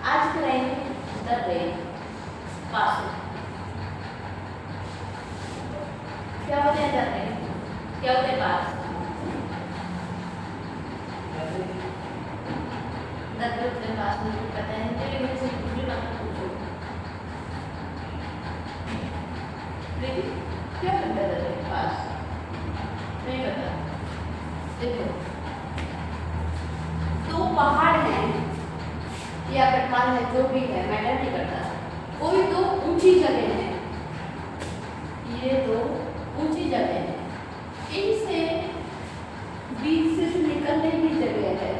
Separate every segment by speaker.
Speaker 1: आज करेंगे the rain पास। क्या होते हैं द रेन, क्या होते हैं पास? द रेन पास मुझे पता है, चलिए मुझसे दूसरी बात पूछो। लेकिन क्या करता है द रेन पास? नहीं पता। देखो, दो पहाड़ हैं या कटवाल है, जो भी है मैटर नहीं करता, कोई दो ऊंची जगह है, ये दो ऊंची जगह है, इनसे बीच से जो निकलने की जगह है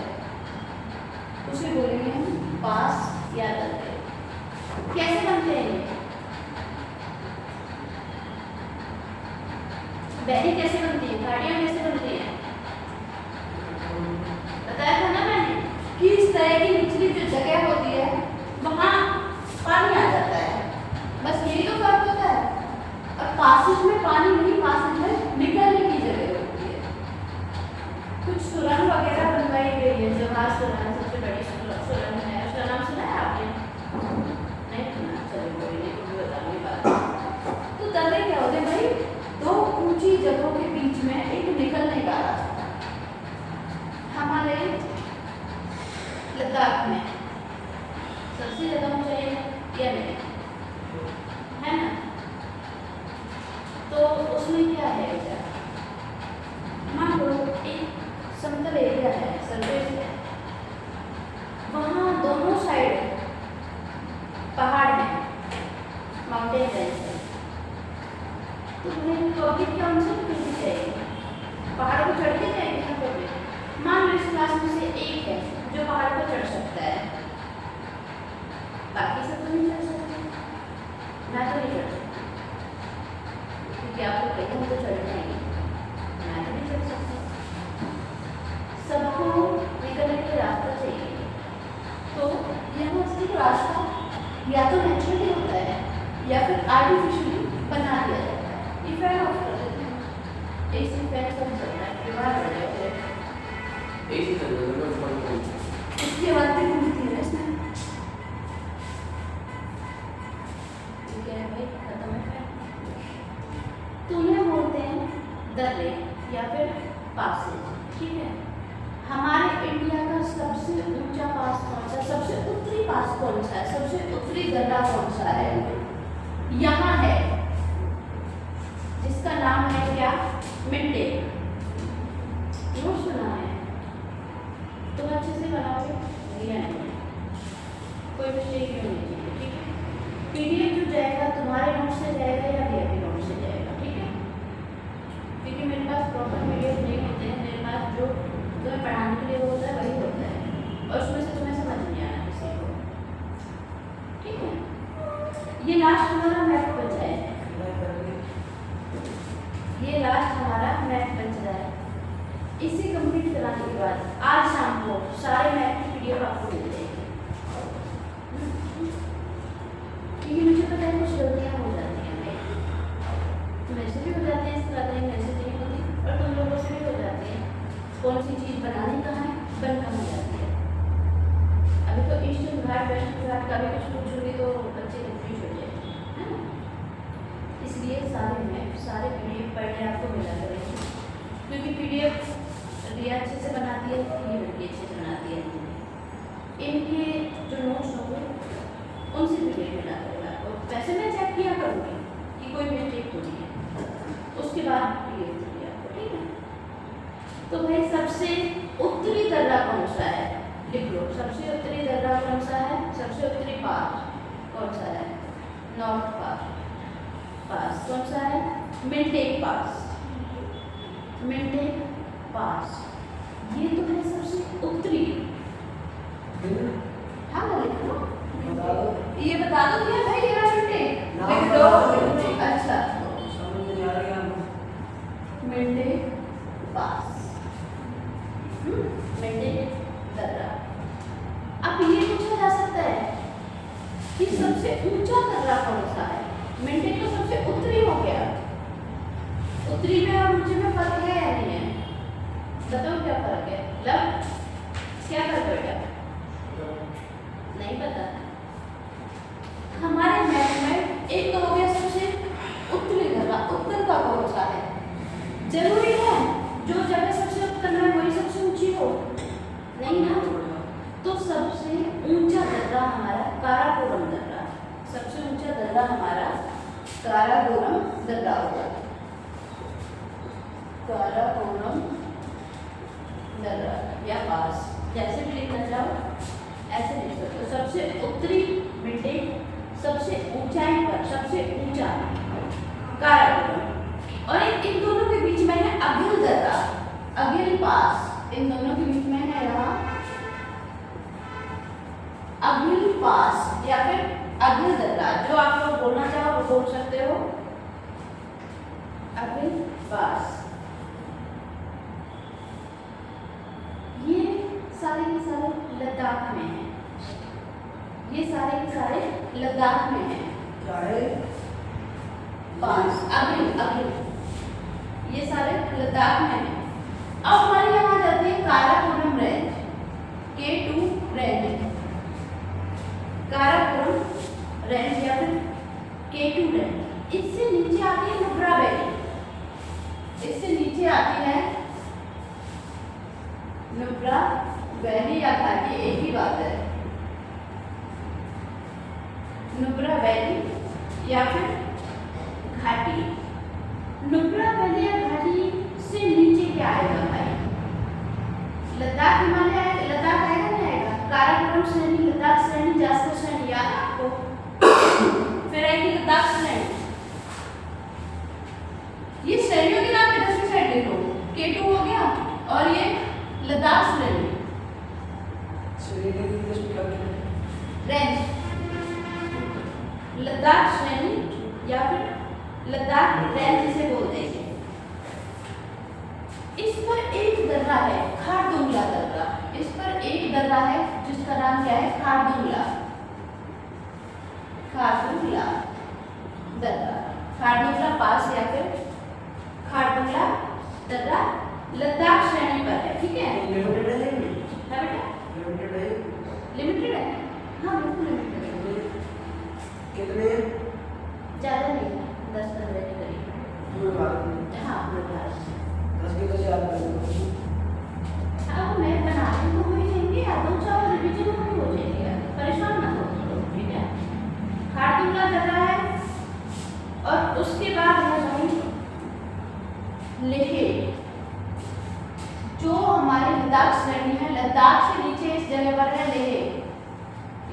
Speaker 1: उसे बोलेंगे हम पास या दर्रे। कैसे बनते हैं ये? बैरी कैसे बनती है, घाटियां कैसे बनती हैं? बताया था ना मैंने कि इस तरह की निचली जो जगह होती है वहाँ पानी आ जाता है, बस यही तो फर्क होता है। और पासेज में पानी नहीं, पासेज में निकलने की जगह होती है। कुछ सुरंग वगैरह बनवाई गई है, जवाहर सुरंग सबसे बड़ी सुरंग है, उसका नाम सुना है आपने? नहीं सुना? चलो कोई नहीं, मुझे बताऊंगी बात। तो दर्रे क्या होते हैं भाई? दो ऊंची जगहों के बीच में एक निकलने का रास्ता। हमारे लद्दाख में सबसे ज्यादा ऊंचाई या नहीं है ना, तो उसमें क्या है बेटा, मान लो एक समतल एरिया है, सरफेस है, वहाँ दोनों साइड पहाड़ है, माउंटेन रेंज है, तो उन्हें पब्लिक क्या उनसे पूछनी चाहिए? पहाड़ को चढ़ के जाएंगे ना पब्लिक? मान लो इस क्लास में से एक है जो पहाड़ पर चढ़ सकता है, बाकी सब तो नहीं चढ़ सकते। मैं तो नहीं चढ़ सकती क्योंकि आपको कहीं हम तो चढ़ जाएंगे, मैं तो नहीं चढ़ सकती। सबको निकलने के रास्ता चाहिए, तो यहाँ से रास्ता या तो नेचुरली होता है या फिर आर्टिफिशियली बना दिया जाता है। ये फैन ऑफ कर देते हैं, एसी फैन सब चलता है, बीमार पड़ जाओगे।
Speaker 2: एसी चल रहा है,
Speaker 1: इसकी आवाज़ भी गूंजती है इसमें। ठीक है भाई, खत्म है फैन। तो उन्हें बोलते हैं दर्रे या फिर पासेज, ठीक है। हमारे इंडिया का सबसे ऊंचा पास कौन सा, सबसे उत्तरी पास कौन सा है, सबसे उत्तरी दर्रा कौन सा है? यहाँ है, जिसका नाम है क्या? मिंटे। नोट सुना है? तुम अच्छे से बनाओगे या नहीं? कोई मिस्टेक नहीं होनी चाहिए, ठीक है। पीडीएफ जो जाएगा तुम्हारे नोट से जाएगा या वीआईपी नोट से जाएगा, ठीक है, क्योंकि मेरे पास प्रॉपर पीडीएफ नहीं होते हैं, मेरे पास जो तुम्हें पढ़ाने के लिए होता है वही होता है, और उसमें से तुम्हें समझ नहीं आना किसी को, ठीक है। ये लास्ट हमारा मैथ बचा है, ये लास्ट हमारा मैथ बच रहा है। इसे कंप्लीट कराने के बाद आज शाम को सारे मैथ की पीडीएफ आपको मिल जाएगी, क्योंकि मुझे पता है कुछ गलतियाँ हो जाती हैं भाई, मेरे से भी हो जाती है, इस तरह मेरे से नहीं होती, और तुम लोगों से भी हो जाती है। कौन सी चीज़ बनानी कहाँ है, बन कहाँ जाती है। अभी तो ईस्टर्न घाट वेस्टर्न घाट का भी कुछ पूछोगे तो बच्चे कंफ्यूज हो जाएंगे, है ना। इसलिए सारे मैथ सारे पीडीएफ पढ़ने आपको मिला करेंगे, क्योंकि पीडीएफ रिया अच्छे से बनाती है, ये लड़की अच्छे से बनाती है। इनके जो नोट्स होंगे उनसे पीडीएफ मिला करेगा, और वैसे मैं चेक किया करूँगी कि कोई मिस्टेक हो रही है, उसके बाद पीडीएफ दूँगी आपको, ठीक है। तो भाई सबसे उत्तरी दर्रा कौन सा है, लिख लो। सबसे उत्तरी दर्रा कौन सा है, सबसे उत्तरी पास कौन सा है? नॉर्थ पास कौन सा है? मिंटे पास, मिंटे पास, ये तो है सबसे उत्तरी। हाँ लिख लो, ये बता दो क्या भाई, ये मिंटे लिख दो। अच्छा, मिंटे पास, मिंटे दर्रा। अब ये पूछा जा सकता है कि सबसे ऊंचा दर्रा कौन सा है? मिंटे तो सबसे उत्तरी हो गया, उत्तरी में और ऊंचे में फर्क है या नहीं है? बताओ क्या फर्क है? लब क्या फर्क है बेटा? नहीं पता। हमारे मैप में एक तो हो गया सबसे उत्तरी धर्रा, उत्तर का कौन सा है? जरूरी है जो जगह सबसे उत्तर में वही सबसे ऊंची हो? नहीं ना। तो सबसे ऊंचा दर्रा हमारा काराकोरम दर्रा, सबसे ऊंचा दर्रा हमारा काराकोरम दर्रा होगा। काराकोरम दर्रा या पास, जैसे भी लिखना चाहो ऐसे लिख सकते हो। सबसे उत्तरी बिल्डिंग, सबसे ऊंचाई पर, सबसे ऊंचा काराकोरम, और इन दोनों के बीच में है अगिल दर्रा, अगिल पास। इन दोनों के बीच में है यहाँ अगिल पास या फिर अगिल दर्रा। जो आप लोग बोलना चाहो वो बोल सकते हो, अगिल पास। ये सारे के सारे लद्दाख में हैं, ये सारे के सारे लद्दाख में हैं।
Speaker 2: क्या है?
Speaker 1: पास अगिल, अगिल, ये सारे लद्दाख में हैं। अब हमारे यहाँ जाती है Karakoram range, K2 range, Karakoram range या फिर K2 रेंज। इससे नीचे आती है नुब्रा वैली, इससे नीचे आती है नुब्रा वैली या घाटी, एक ही बात है। नुब्रा वैली या फिर घाटी। नुब्रा वैली या घाटी से नीचे क्या आएगा भाई? लद्दाख हिमालय आएगा, लद्दाख आएगा नहीं आएगा? काराकोरम श्रेणी, लद्दाख श्रेणी, जास्कर श्रेणी, याद है आपको? फिर आएगी लद्दाख श्रेणी। ये श्रेणियों के नाम इधर से साइड लिखो, K2 हो गया और ये लद्दाख श्रेणी, रेंज, लद्दाख श्रेणी या फिर लद्दाख रेंज जिसे बोलते हैं। इस पर एक दर्रा है, खारदुंगला दर्रा। इस पर एक दर्रा है जिसका नाम क्या है? खारदुंगला, खारदुंगला दर्रा, खारदुंगला पास या फिर खारदुंगला दर्रा लद्दाख श्रेणी पर है। ठीक है?
Speaker 2: लिमिटेड है?
Speaker 1: है बेटा?
Speaker 2: लिमिटेड है?
Speaker 1: लिमिटेड है? हाँ बिल्कुल लिमिटेड है।
Speaker 2: कितने?
Speaker 1: ज़्यादा नहीं है, 10-15 के करीब। हाँ पूरे
Speaker 2: 10 के 10 याद कर।
Speaker 1: अब मैं बना रही हूँ, हो ही जाएंगे यार, 2-4 रिवीजन में हो जाएंगे, परेशान ना हो। ठीक है? खारदुंगला दर्रा है और उसके बाद है भाई लेह, जो हमारी लद्दाख श्रेणी है। लद्दाख से नीचे इस जगह पर है लेह,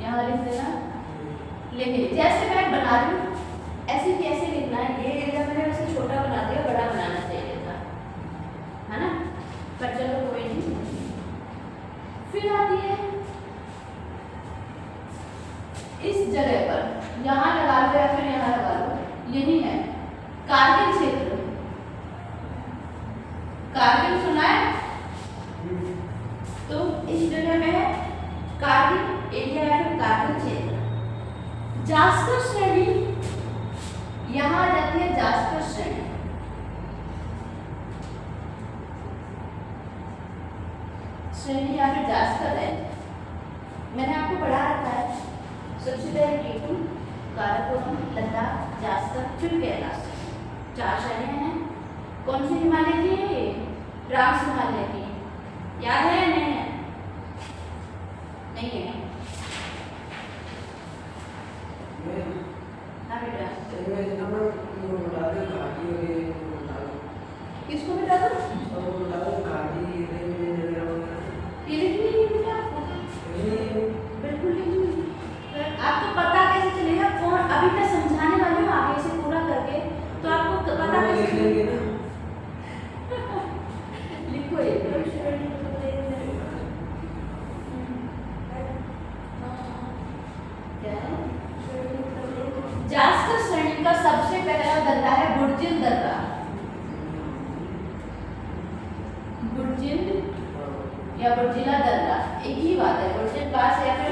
Speaker 1: यहाँ लिख देना लेह। जैसे मैं बना रही हूँ ऐसे कैसे लिखना है? ये एरिया मैंने वैसे छोटा बना दिया, बड़ा बनाना चाहिए था, है ना? पर चलो कोई नहीं। फिर आती है इस जगह पर, यहाँ लगा लो या फिर यहाँ लगा लो, यही है कारगिल क्षेत्र। कारगिल सुना है? तो इस जगह में है कारगिल एरिया या फिर कारगिल क्षेत्र। जास्कर श्रेणी यहाँ आ जाती है, जास्कर श्रेणी। श्रेणी या फिर जास्कर है, मैंने आपको पढ़ा रखा है। सबसे पहले K2, काराकोरम, लद्दाख, जास्कर, फिर कैलाश। 4 श्रेणियां हैं। कौन सी हिमालय की है? ट्रांस हिमालय की। याद है या नहीं है? नहीं है? हाँ बेटा। किसको बेटा दो? ये लिखनी है बेटा आपको? बिल्कुल लिखनी है। आपको पता कैसे चलेगा? कौन अभी तक समझाने वाले हो, आगे से पूरा करके तो आपको पता कैसे चलेगा? लिखो ये जास्कर श्रेणी का सबसे पहला दर्रा है बुर्जिल दर्रा। बुर्जिल या बुर्जिला दर्रा, एक ही बात है। बुर्जिल पास या फिर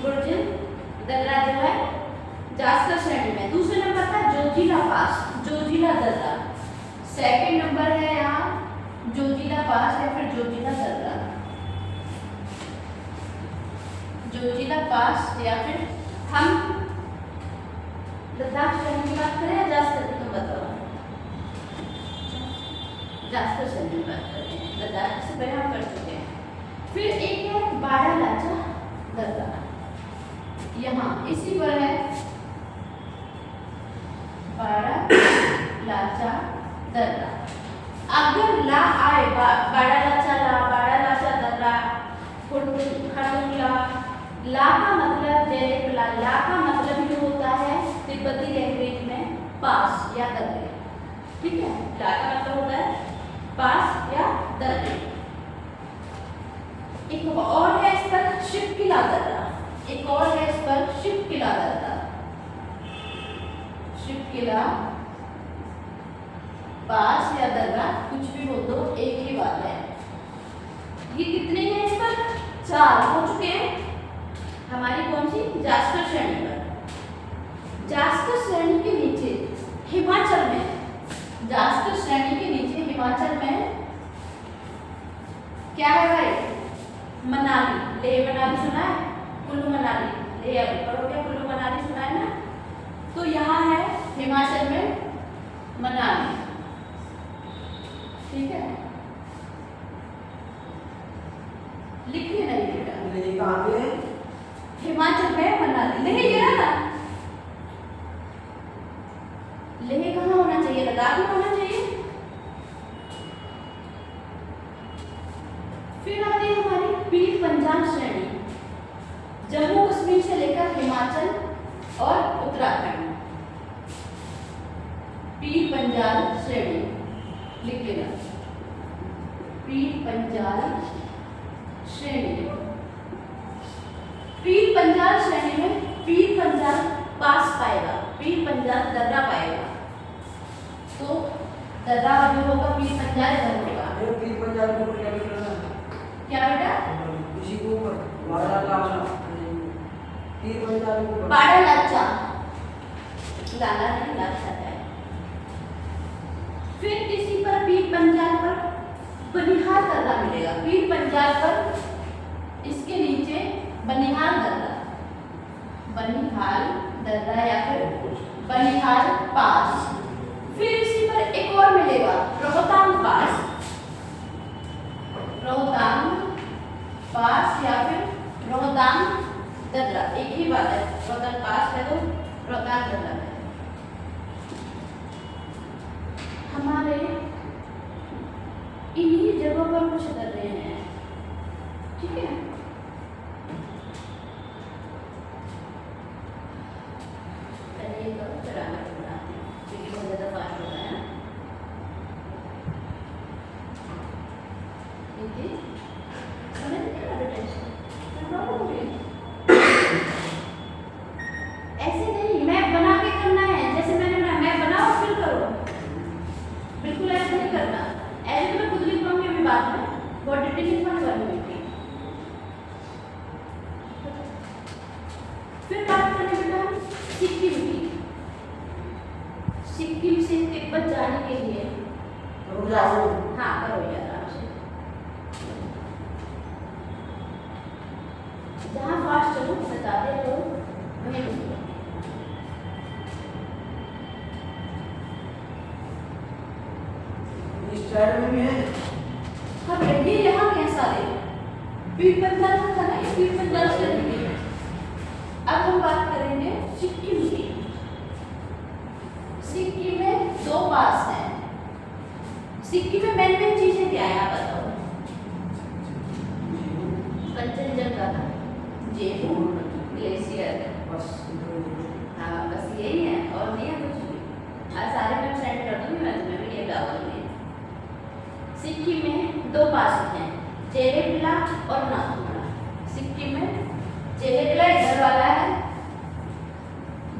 Speaker 1: बुर्जिल दर्रा जो है जास्कर श्रेणी में। दूसरे नंबर पर जोजिला पास, जोजिला दर्रा। सेकंड नंबर है यहाँ जोजिला पास या फिर जोजिला दर्रा। जोजिला पास या फिर हम लद्दाख श्रेणी की बात करें या जास्कर की, तुम बताओ। जास्कर श्रेणी की बात करें, लद्दाख से पहले हम कर चुके हैं। फिर एक है बारालाचा दर्रा, यहाँ इसी पर है बारालाचा दर्रा। अगर ला आए बारालाचा दर्रा, खड़ुला, ला का मतलब ला का मतलब ही होता है तिब्बती लैंग्वेज में पास या दर्रे, ठीक है। ला का मतलब होता है पास या दर्रे। एक और है इस पर शिवकिला दर्रा, एक और है इस पर शिवकिला दर्रा। शिवकिला पास या दर्रा कुछ भी हो तो एक ही बात है। ये कितने हैं इस पर? 4 हो चुके हैं हमारी कौन सी जास्कर श्रेणी पर। जास्कर श्रेणी के नीचे हिमाचल में, जास्कर श्रेणी के नीचे हिमाचल में क्या है भाई? मनाली, लेह मनाली सुना है? कुल्लू मनाली, लेह अभी पढ़ो क्या? कुल्लू मनाली सुना है ना? तो यहाँ है हिमाचल में मनाली, ठीक है। लिख लेना ये बेटा।
Speaker 2: लेह कहाँ पे है?
Speaker 1: हिमाचल में मनाली। लेह ये रहा ना? लेह कहाँ होना चाहिए? लद्दाख में होना चाहिए। फिर आती है हमारी पीर पंजाल श्रेणी, जम्मू कश्मीर से लेकर हिमाचल और उत्तराखंड। पीर पंजाल श्रेणी लिख लेना, पीर पंजाल श्रेणी। पीर पंजाल श्रेणी में पीर पंजाल पास पाएगा, पीर पंजाल दर्रा पाएगा। तो दर्रा जो होगा पीर पंजाल इधर होगा।
Speaker 2: ये पीर पंजाल के ऊपर क्या लिख रहा है?
Speaker 1: क्या बेटा?
Speaker 2: इसी के ऊपर बारालाचा, पीर पंजाल के ऊपर
Speaker 1: बारालाचा, लाला नहीं लाचा है। फिर इसी पर पीर पंजाल पर बनिहाल दर्रा मिलेगा। पीर पंजाल पर इसके नीचे बनिहाल दर्रा, बनिहाल दर्रा या फिर बनिहाल पास। फिर इसी पर एक और मिलेगा रोहतांग पास, रोहतांग पास या फिर रोहतांग दर्रा, एक ही बात है। रोहतांग पास है तो रोहतांग दर्रा है। हमारे इन्हीं जगहों पर कुछ दर्रे हैं, ठीक है। पहले ये करो फिर आगे बढ़ाते हैं क्योंकि बहुत ज़्यादा फास्ट हो रहा है ना। ठीक है, समझ नहीं आ रहा टेंशन, ऐसे नहीं मैप बना के करना है। जैसे मैंने बनाया मैप बनाओ फिर करो, बिल्कुल ऐसे नहीं करना। ऐसे तो मैं खुद लिख पाऊंगी अभी बाद में, बहुत डिटेल लिखवाने वाली हूँ। फिर बात करें बेटा सिक्किम की। सिक्किम से तिब्बत जाने के लिए हाँ करो यार आराम से, जहाँ फास्ट चलो बताते रहो वहीं रुको।
Speaker 2: इस साइड में भी है।
Speaker 1: हाँ बेटा ये यहाँ के हैं सारे, पीर पंजाल का था ना, ये पीर पंजाल से लेंगे। अब हम बात करेंगे सिक्किम की। सिक्किम में 2 पास हैं। सिक्किम में मेन मेन चीजें क्या है आप बताओ? कंचनजंगा, जेबू ग्लेशियर,
Speaker 2: बस
Speaker 1: हाँ बस यही है और नहीं है कुछ भी। आज सारे मैं सेंड कर दूंगी, मैं तुम्हें वीडियो डालूंगी। सिक्किम में 2 पास हैं, जेरेबिला और नाथुला। सिक्किम में जेरेबिला इधर वाला है,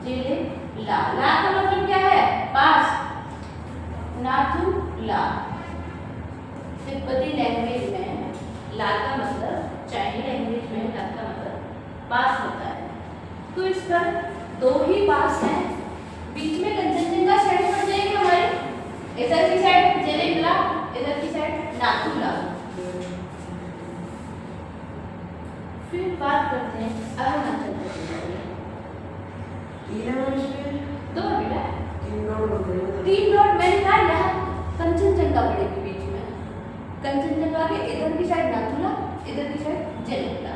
Speaker 1: जेरेबिला, ला का मतलब क्या है? पास। नाथुला तिब्बती लैंग्वेज में ला का मतलब, चाइनीज लैंग्वेज में ला का मतलब पास होता है। तो इस पर 2 ही पास हैं। बीच में कंचनजंगा श्रेणी पड़ जाएगी हमारी, इधर की साइड इधर की साइड नाथुला। फिर बात करते हैं अरुणाचल प्रदेश।
Speaker 2: तीन है मैम इसमें,
Speaker 1: दो है बेटा,
Speaker 2: तीन डॉट बन रहे हैं।
Speaker 1: 3 डॉट मैंने कहा यहाँ कंचनजंगा पड़ेगी बीच में। कंचनजंगा के इधर की साइड नाथुला, इधर की साइड जेनेवला।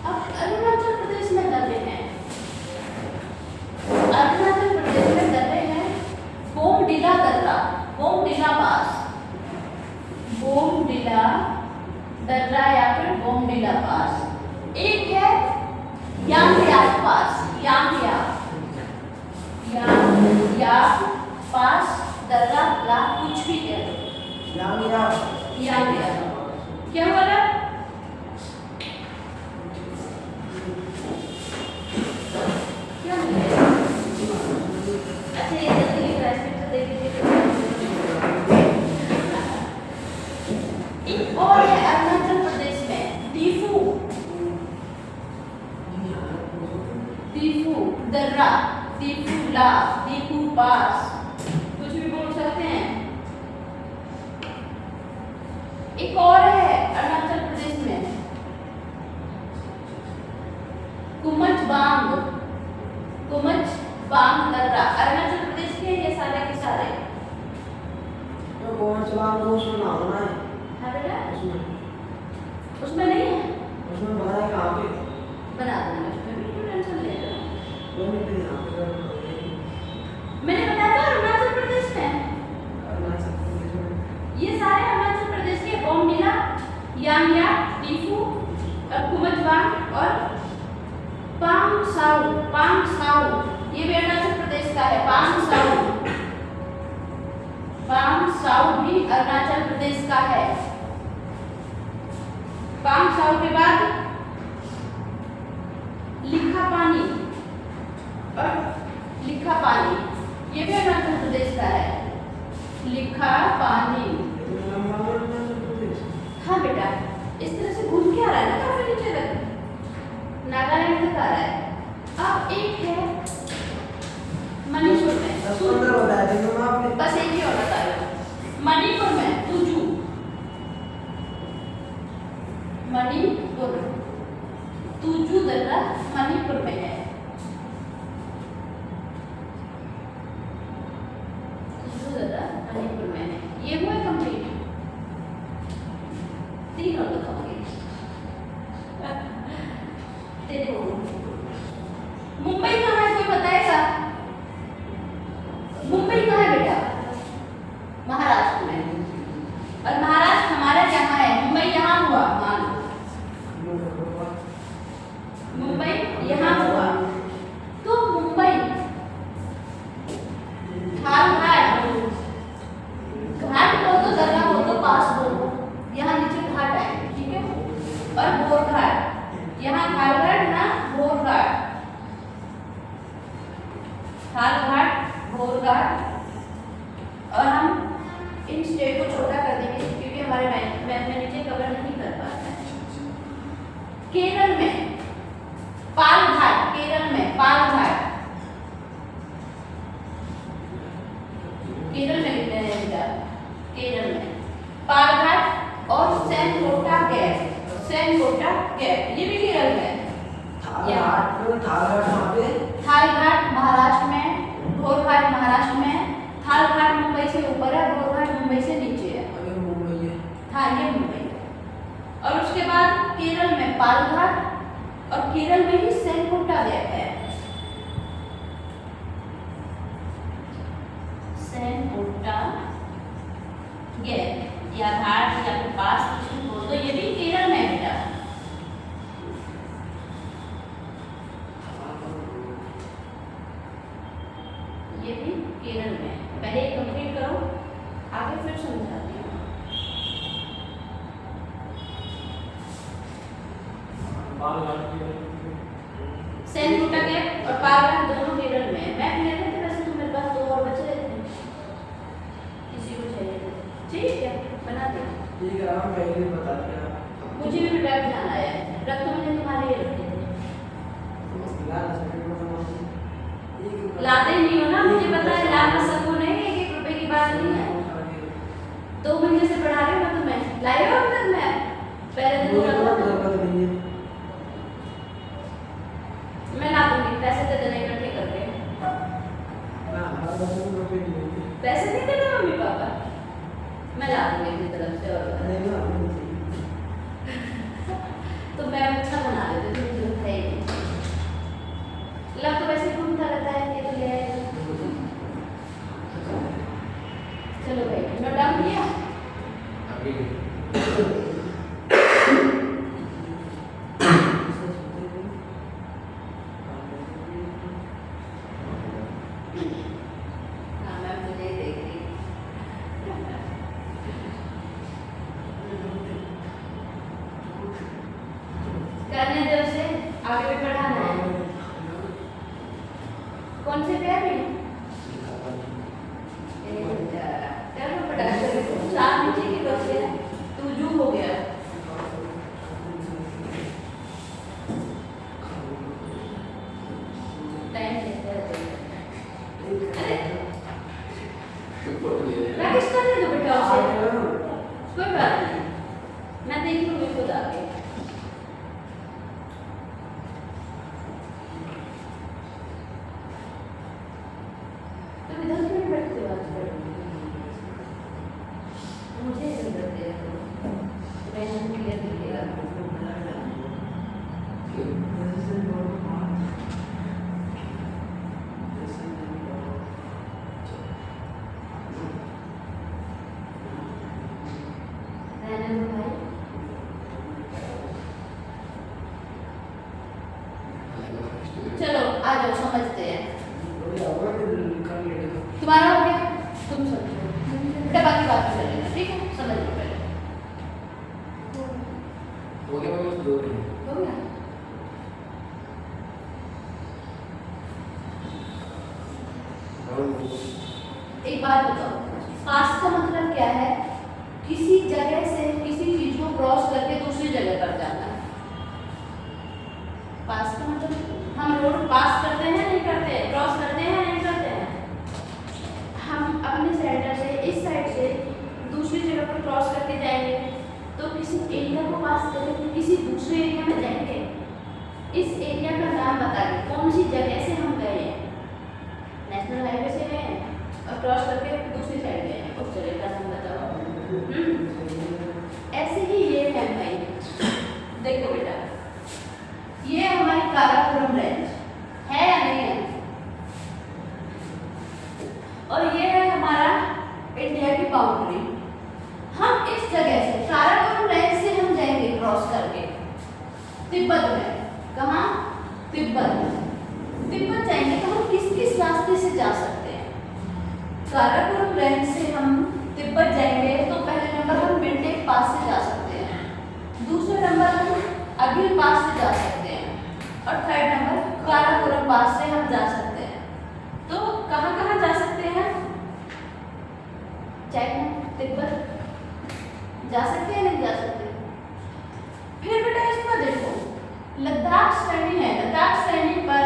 Speaker 1: अब अरुणाचल प्रदेश में दर्रे हैं। अरुणाचल प्रदेश में दर्रे हैं बोमडिला दर्रा, बोमडिला पास, बोमडिला दर्रा या फिर बोमडिला पास। एक है यांगयाक पास, यांगयाक पास दर्रा ला कुछ भी कह दो। यांगयाक क्या बोला? क्या बोला? अच्छा ये जल्दी ट्रांसक्रिप्ट देख लीजिए। एक और है अरुणाचल प्रदेश में दीफू, दीफू दर्रा, दीफू ला, दीफू पास, कुछ भी बोल सकते हैं। एक और है अरुणाचल प्रदेश में कुमच बांग, कुमच बांग दर्रा। अरुणाचल प्रदेश के ये सारे के सारे।
Speaker 2: तो कौन सा वो सुना होना है
Speaker 1: हाँ बेटा,
Speaker 2: उसमें?
Speaker 1: उसमें नहीं है,
Speaker 2: उसमें बनाया कहाँ पे?
Speaker 1: बना देंगे, उसमें बिल्कुल टेंशन ले लो।
Speaker 2: वो नहीं पे यहाँ पे
Speaker 1: मैंने बताया था अरुणाचल प्रदेश में,
Speaker 2: अरुणाचल प्रदेश में।
Speaker 1: ये सारे अरुणाचल प्रदेश के बोमडिला, यांगयाक, दीफू, कुमचबांग और पांगसाउ, पांगसाउ ये भी अरुणाचल प्रदेश का है। पांगसाउ, पांगसाउ भी अरुणाचल प्रदेश का है। पांगसाउ के बाद लिखापानी और लिखापानी ये भी अरुणाचल प्रदेश का है। लिखापानी, हाँ बेटा, इस तरह से घूम के आ रहा है ना काफी नीचे तक, नागालैंड तक आ रहा है। अब एक है मणिपुर में,
Speaker 2: 10-15 बता दी मैम आपने।
Speaker 1: बस एक ही और बता रही हूँ। मणिपुर में तुजू, मणिपुर, तुजू दर्रा मणिपुर में है। तुजू दर्रा मणिपुर में है। ये हुआ कंप्लीट, 3 और बताऊंगी। देखो मुंबई कहाँ है, कोई बताएगा? मुंबई कहाँ है बेटा? महाराष्ट्र में। और महाराष्ट्र हमारा यहाँ है, मुंबई यहाँ हुआ, मान मुंबई यहाँ हुआ। तो मुंबई घाट, घाट बोल दो, दर्रा बोल दो, पास बोल दो, यहाँ नीचे घाट है, ठीक है। और बोरघाट, यहाँ घाटघाट ना बोरघाट, घाटघाट बोरघाट। और हम इन स्टेट को छोटा कर देंगे क्योंकि हमारे मैप में नीचे कवर नहीं कर पाता है। केरल में पालघाट, केरल में पालघाट, केरल में लिखते हैं बेटा, केरल में पालघाट। और सेनकोटा गैप, सेनकोटा गैप ये भी केरल में।
Speaker 2: थालघाट कहाँ पे?
Speaker 1: थालघाट महाराष्ट्र में, ढोरघाट महाराष्ट्र में। थालघाट मुंबई से ऊपर है, ढोरघाट मुंबई से नीचे है।
Speaker 2: अरे मुंबई है।
Speaker 1: हाँ ये मुंबई है। और उसके बाद केरल में पालघाट और केरल में ही सेनकोटा गैप है। सेनकोटा गैप या घाट या फिर पास कुछ भी बोल दो, ये भी केरल में है बेटा। ये भी केरल में है। पहले कंप्लीट करो, आगे फिर समझाती हूँ। सेनकोटा गैप और पालघाट दोनों केरल में है। मैप ले लेते वैसे तो मेरे पास 2 और बचे रहते, किसी को चाहिए तो ठीक है बना दे।
Speaker 2: ठीक है, हम पहले ही बता दिया।
Speaker 1: मुझे भी मैप जाना है। 2 महीने से पढ़ा रही हूँ मैं तुम्हें, लाई हो अब तक मैं पहले दिन
Speaker 2: वो
Speaker 1: बोला
Speaker 2: तो
Speaker 1: था
Speaker 2: दरबार नहीं है।
Speaker 1: मैं ला दूंगी, पैसे दे देना इकट्ठे करके।
Speaker 2: ना हर बच्चे को रुपए नहीं देते।
Speaker 1: पैसे नहीं देते मम्मी पापा, मैं ला दूंगी अपनी तरफ से। और
Speaker 2: नहीं ना नहीं चाहिए।
Speaker 1: तो मैं अच्छा बना लेती हूँ, जरूरत है ही नहीं। लव तो वैसे घूमता रहता है, ये तो ले आएगा। चलो भाई, नोट डाउन किया? हाँ मैं मुझे ही देख रही हूँ। करने दे उसे, आगे भी पढ़ाना है। कौन से पे अभी? चलो पढ़ा दे, 4 नीचे की बचे हैं, तू जू हो गया। टाइम कैसे है? अरे राकेश करने दो बेटा उसे, कोई बात नहीं, मैं देख लूँगी खुद आके। तुम इधर क्यों नहीं बैठते हो आजकल? मुझे जरूरत है, मैं हम क्लियर दिखेगा। रहने दो भाई। चलो आ जाओ, समझते हैं। तुम्हारा हो गया, तुम समझो बेटा, बाकी बात कर लेना, ठीक है? समझ लो पहले। हो गया? एक बात बताओ, पास का मतलब क्या है? किसी जगह से किसी चीज को क्रॉस करके दूसरी जगह पर जाना है। पास का मतलब हम रोड पास करते हैं नहीं करते, क्रॉस करते हैं नहीं करते हैं। हम अपने सेंटर से इस साइड से दूसरी जगह पर क्रॉस करके जाएंगे तो किसी एरिया को पास करके किसी दूसरे एरिया में जाएंगे। इस एरिया का नाम बताइए, कौन सी जगह से हम गए हैं? नेशनल हाईवे से गए हैं और क्रॉस करके दूसरी साइड गए हैं, उस जगह का नाम बताओ। ऐसे ही ये है भाई, देखो बेटा, ये हमारी काराकोरम रेंज है या नहीं है? और ये है हमारा इंडिया की बाउंड्री। हम इस जगह से काराकोरम रेंज से हम जाएंगे क्रॉस करके तिब्बत में। कहाँ? तिब्बत में। तिब्बत जाएंगे तो हम किस किस रास्ते से जा सकते हैं? काराकोरम रेंज से हम तिब्बत जाएंगे तो पहले नंबर हम मिंटेक पास से जा सकते हैं, दूसरे नंबर हम अगिल पास से जा सकते हैं और थर्ड नंबर काराकोरम पास से हम जा सकते हैं। तो कहाँ जा सकते हैं? चाइना, तिब्बत जा सकते हैं, नहीं जा सकते? फिर बेटा इसमें देखो, लद्दाख श्रेणी है। लद्दाख श्रेणी पर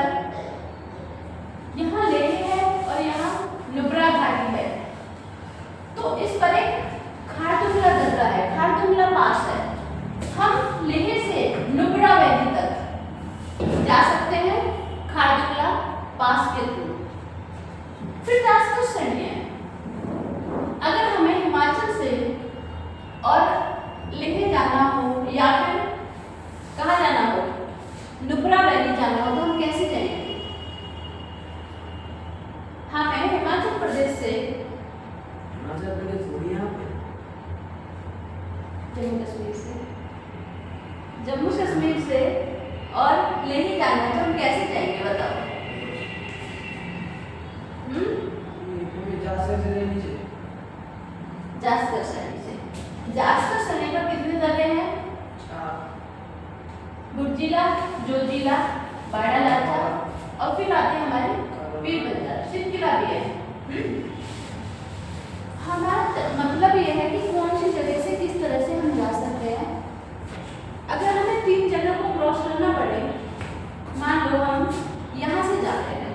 Speaker 1: यहाँ लेह है और यहाँ नुब्रा घाटी है। तो इस पर एक खारदुंगला दर्रा है, खारदुंगला पास है। हम लेह से नुब्रा वैली तक जा सकते हैं खारदुंगला पास के थ्रू। फिर रास्ता श्रेणी है। अगर हमें हिमाचल से और लेह जाना हो या फिर कहाँ जाना हो, नुब्रा वैली जाना हो, तो हम कैसे जाएंगे? हमें हिमाचल प्रदेश से जम्मू कश्मीर से और लेह जाना है तो हम कैसे जाएंगे बताओ? जास्कर श्रेणी से। जास्कर श्रेणी पर कितने जगह हैं? गुरजिला, जोजिला, बाड़ा लाचा और फिर आते हैं हमारे पीर बंजार, सिरकिला भी है। हमारा मतलब ये है कि कौन सी जगह से किस तरह से हम जा सकते हैं। अगर हमें 3 जगह को क्रॉस करना पड़े, मान लो हम यहाँ से जाते हैं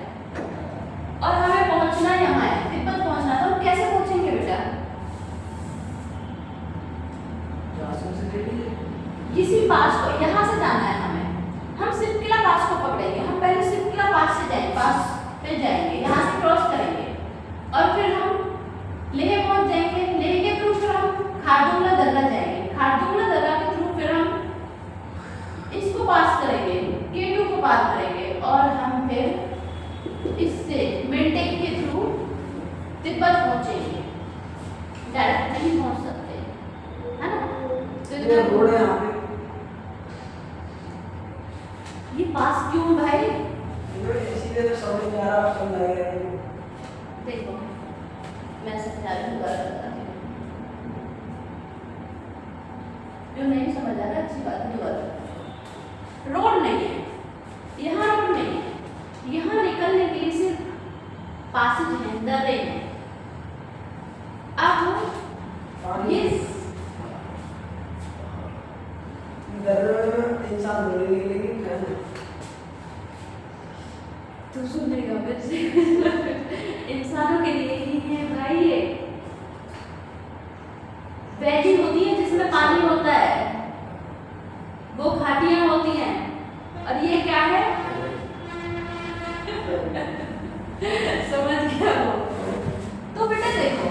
Speaker 1: और हमें पहुँचना यहाँ है, तिब्बत पहुँचना, तो हम कैसे पहुँचेंगे बेटा? इससे मेंटेक के थ्रू तिब्बत पहुंचेंगे, डायरेक्ट नहीं पहुंच सकते, है ना। तो
Speaker 2: ये रोड है यहाँ पे,
Speaker 1: ये पास क्यों भाई?
Speaker 2: इसीलिए तो समझ में आ रहा, समझाएगा।
Speaker 1: देखो मैं समझा रही हूँ, दोबारा बताती हूँ, जो नहीं समझ आ रहा अच्छी बात है, दोबारा। रोड नहीं है यहाँ, रोड नहीं है यहाँ, निकलने के लिए सिर्फ पासेज है, दर्रे हैं। अब ये
Speaker 2: इंसान बोलेंगे लेकिन
Speaker 1: तू सुनेगा फिर से इंसानों के लिए ही है भाई। ये वैली होती है जिसमें पानी होता है, वो घाटियां होती हैं, और ये क्या है समझ गया वो। तो बेटा देखो,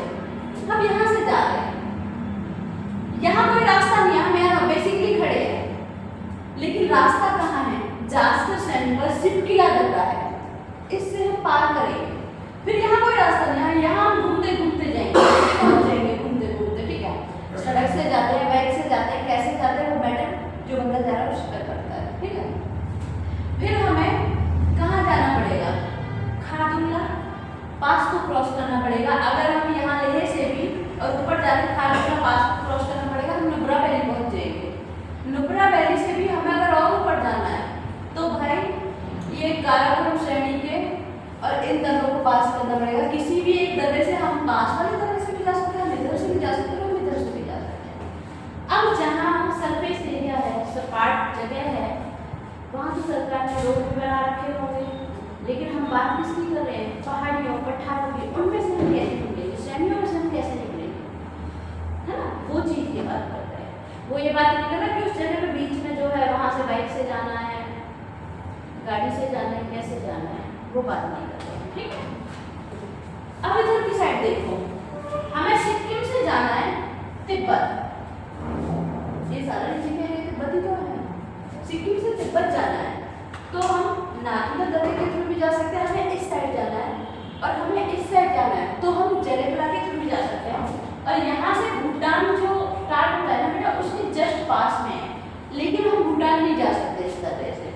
Speaker 1: हम यहाँ से जा रहे हैं, यहाँ कोई रास्ता नहीं है, हम यहाँ बेसिकली खड़े हैं, लेकिन रास्ता कहाँ है? जास्टर सैंड पर सिपकिला दर्रा है, इससे हम पार करेंगे। फिर यहाँ कोई रास्ता नहीं है, यहाँ हम घूमते घूमते जाएंगे, पहुँच जाएंगे घूमते घूमते, ठीक है। सड़क से जाते हैं, बाइक से जाते हैं, कैसे जाते हैं वो मैटर जो बंदा जा रहा है उस पर करता है, ठीक है। फिर हमें कहाँ जाना पड़ेगा? खारदुंगा पास को क्रॉस करना पड़ेगा। अगर हम यहाँ लेह से भी और ऊपर जाके खारदुंगा पास को क्रॉस करना पड़ेगा, हम नुब्रा वैली पहुँच जाएंगे। नुब्रा वैली से भी हमें अगर और ऊपर जाना है तो भाई ये काराकोरम श्रेणी के और इन दर्रों को पास करना पड़ेगा। किसी भी एक दर्रे से हम पास वाले दर्रे से भी जा सकते हैं, हम इधर से भी जा सकते हैं, हम इधर से भी जा सकते हैं। अब जहाँ सरफेस एरिया है, सपाट जगह है, वहाँ तो सरकार ने रोड भी बना रखे होंगे, लेकिन हम बात किसकी कर रहे हैं? पहाड़ियों, पठारों की। उनमें से हम कैसे निकलेंगे? श्रेणियों में से हम कैसे निकलेंगे, है ना। वो चीज़ की बात कर रहे हैं। वो ये बात नहीं कर रहा कि उस जगह पे बीच में जो है वहाँ से बाइक से जाना है, गाड़ी से जाना है, कैसे जाना है, वो बात नहीं कर रहे हैं, ठीक है। अब इधर की साइड देखो, हमें सिक्किम से जाना है तिब्बत। ये सारा जगह है तिब्बत ही तो है। सिक्किम से तिब्बत जाना है तो हम नाथुला दर्रे के थ्रू भी जा सकते हैं, हमें इस साइड जाना है, और हमें इस साइड जाना है तो हम जलेबरा के थ्रू भी जा सकते हैं। और यहाँ से भूटान जो स्टार्ट होता है ना बेटा, उसके जस्ट पास में है, लेकिन हम भूटान नहीं जा सकते इस दर्रे से।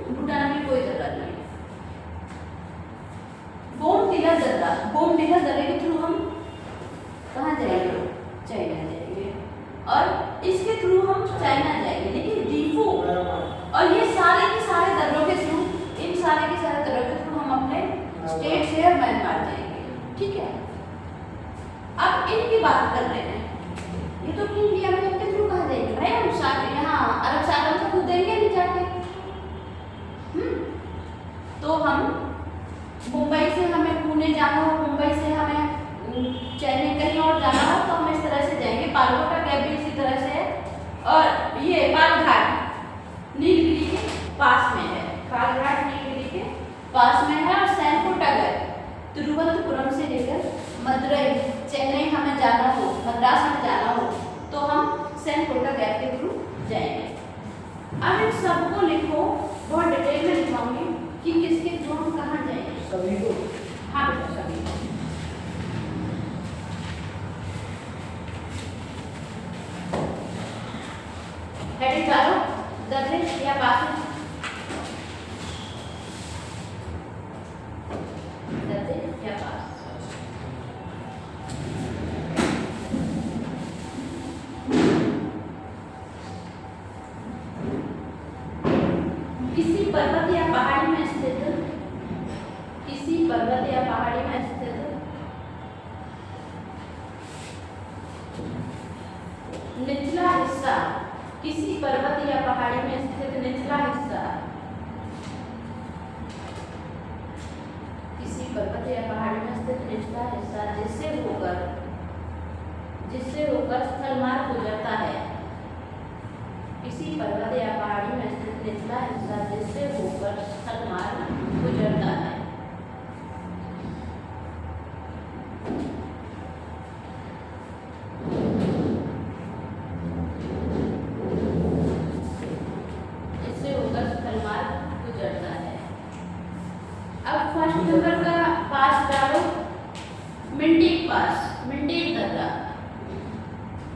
Speaker 1: भूटान में कोई दर्रा नहीं है। बोमडिला दर्रा, बोमडिला दर्रे के थ्रू हम कहाँ जाएंगे? चाइना जाएंगे, और इसके थ्रू हम चाइना जाएंगे, लेकिन डीफू और ये सारे के सारे दर्रों के थ्रू, इन सारे के सारे दर्रों के थ्रू हम अपने स्टेट से म्यांमार जाएंगे, ठीक है। अब इनकी बात कर रहे हैं, ये तो इंडिया में इनके थ्रू कहाँ जाएंगे भाई? हम यहाँ अरब सागर से कूदेंगे नहीं जाके। तो हम मुंबई से हमें पुणे जाना हो, मुंबई से हमें चेन्नई कहीं और जाना हो, तो हम इस तरह से जाएंगे। पालकोटा गैप भी इसी तरह से है, और ये पालघाट नीलगिरी के पास में है, पालघाट नीलगिरी के पास में है। और सैनकोटा गैप तिरुवनंतपुरम से लेकर मदुरई, चेन्नई हमें जाना हो, मद्रास में जाना हो, तो हम सैनकोटा गैप के थ्रू जाएंगे। अब इन सबको लिखो, बहुत डिटेल में लिखवाऊंगी कि किसके थ्रू हम कहाँ जाएंगे।
Speaker 2: सभी को?
Speaker 1: हाँ बेटा, सभी को। हेडिंग डालो, दर्रे या पासेज, दर्रे या पास। किसी पर्वत या पहाड़ी में स्थित, किसी पर्वत या पहाड़ी में स्थित निचला हिस्सा, किसी पर्वत या पहाड़ी में स्थित निचला हिस्सा, किसी पर्वत या पहाड़ी में स्थित निचला हिस्सा जिससे होकर स्थल मार्ग गुजरता है। किसी पर्वत या पहाड़ी में स्थित निचला हिस्सा जिससे होकर स्थल मार्ग गुजरता है। अब फर्स्ट नंबर का पास डालो, मिनटेक पास, मिनटेक दर्रा,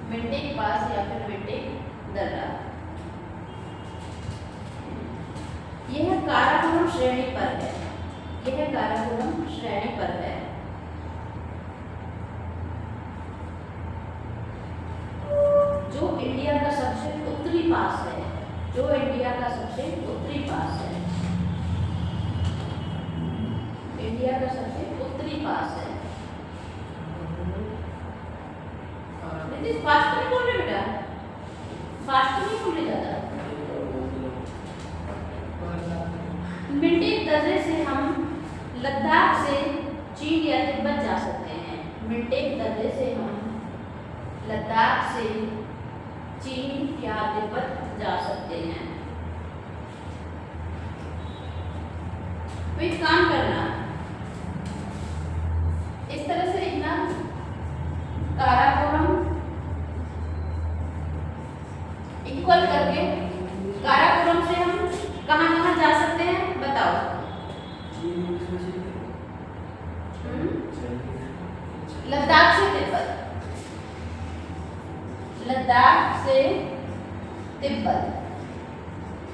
Speaker 1: मिनटेक पास या फिर मिनटेक दर्रा। यह काराकोरम श्रेणी पर है, यह काराकोरम श्रेणी पर है। जो इंडिया का सबसे उत्तरी पास है, जो इंडिया का सबसे उत्तरी पास है, इंडिया का सबसे उत्तरी पास है। नितिश फास्ट नहीं बोल रहे बेटा, फास्ट नहीं बोल रहे ज्यादा। मिनटेक दर्रे से हम लद्दाख से चीन या तिब्बत जा सकते हैं। मिनटेक दर्रे से हम लद्दाख से चीन या तिब्बत जा सकते हैं। तो एक काम करना, इस तरह से लिखना, काराकोरम इक्वल करके काराकोरम से हम कहाँ कहाँ जा सकते हैं बताओ। लद्दाख से तिब्बत, लद्दाख से तिब्बत,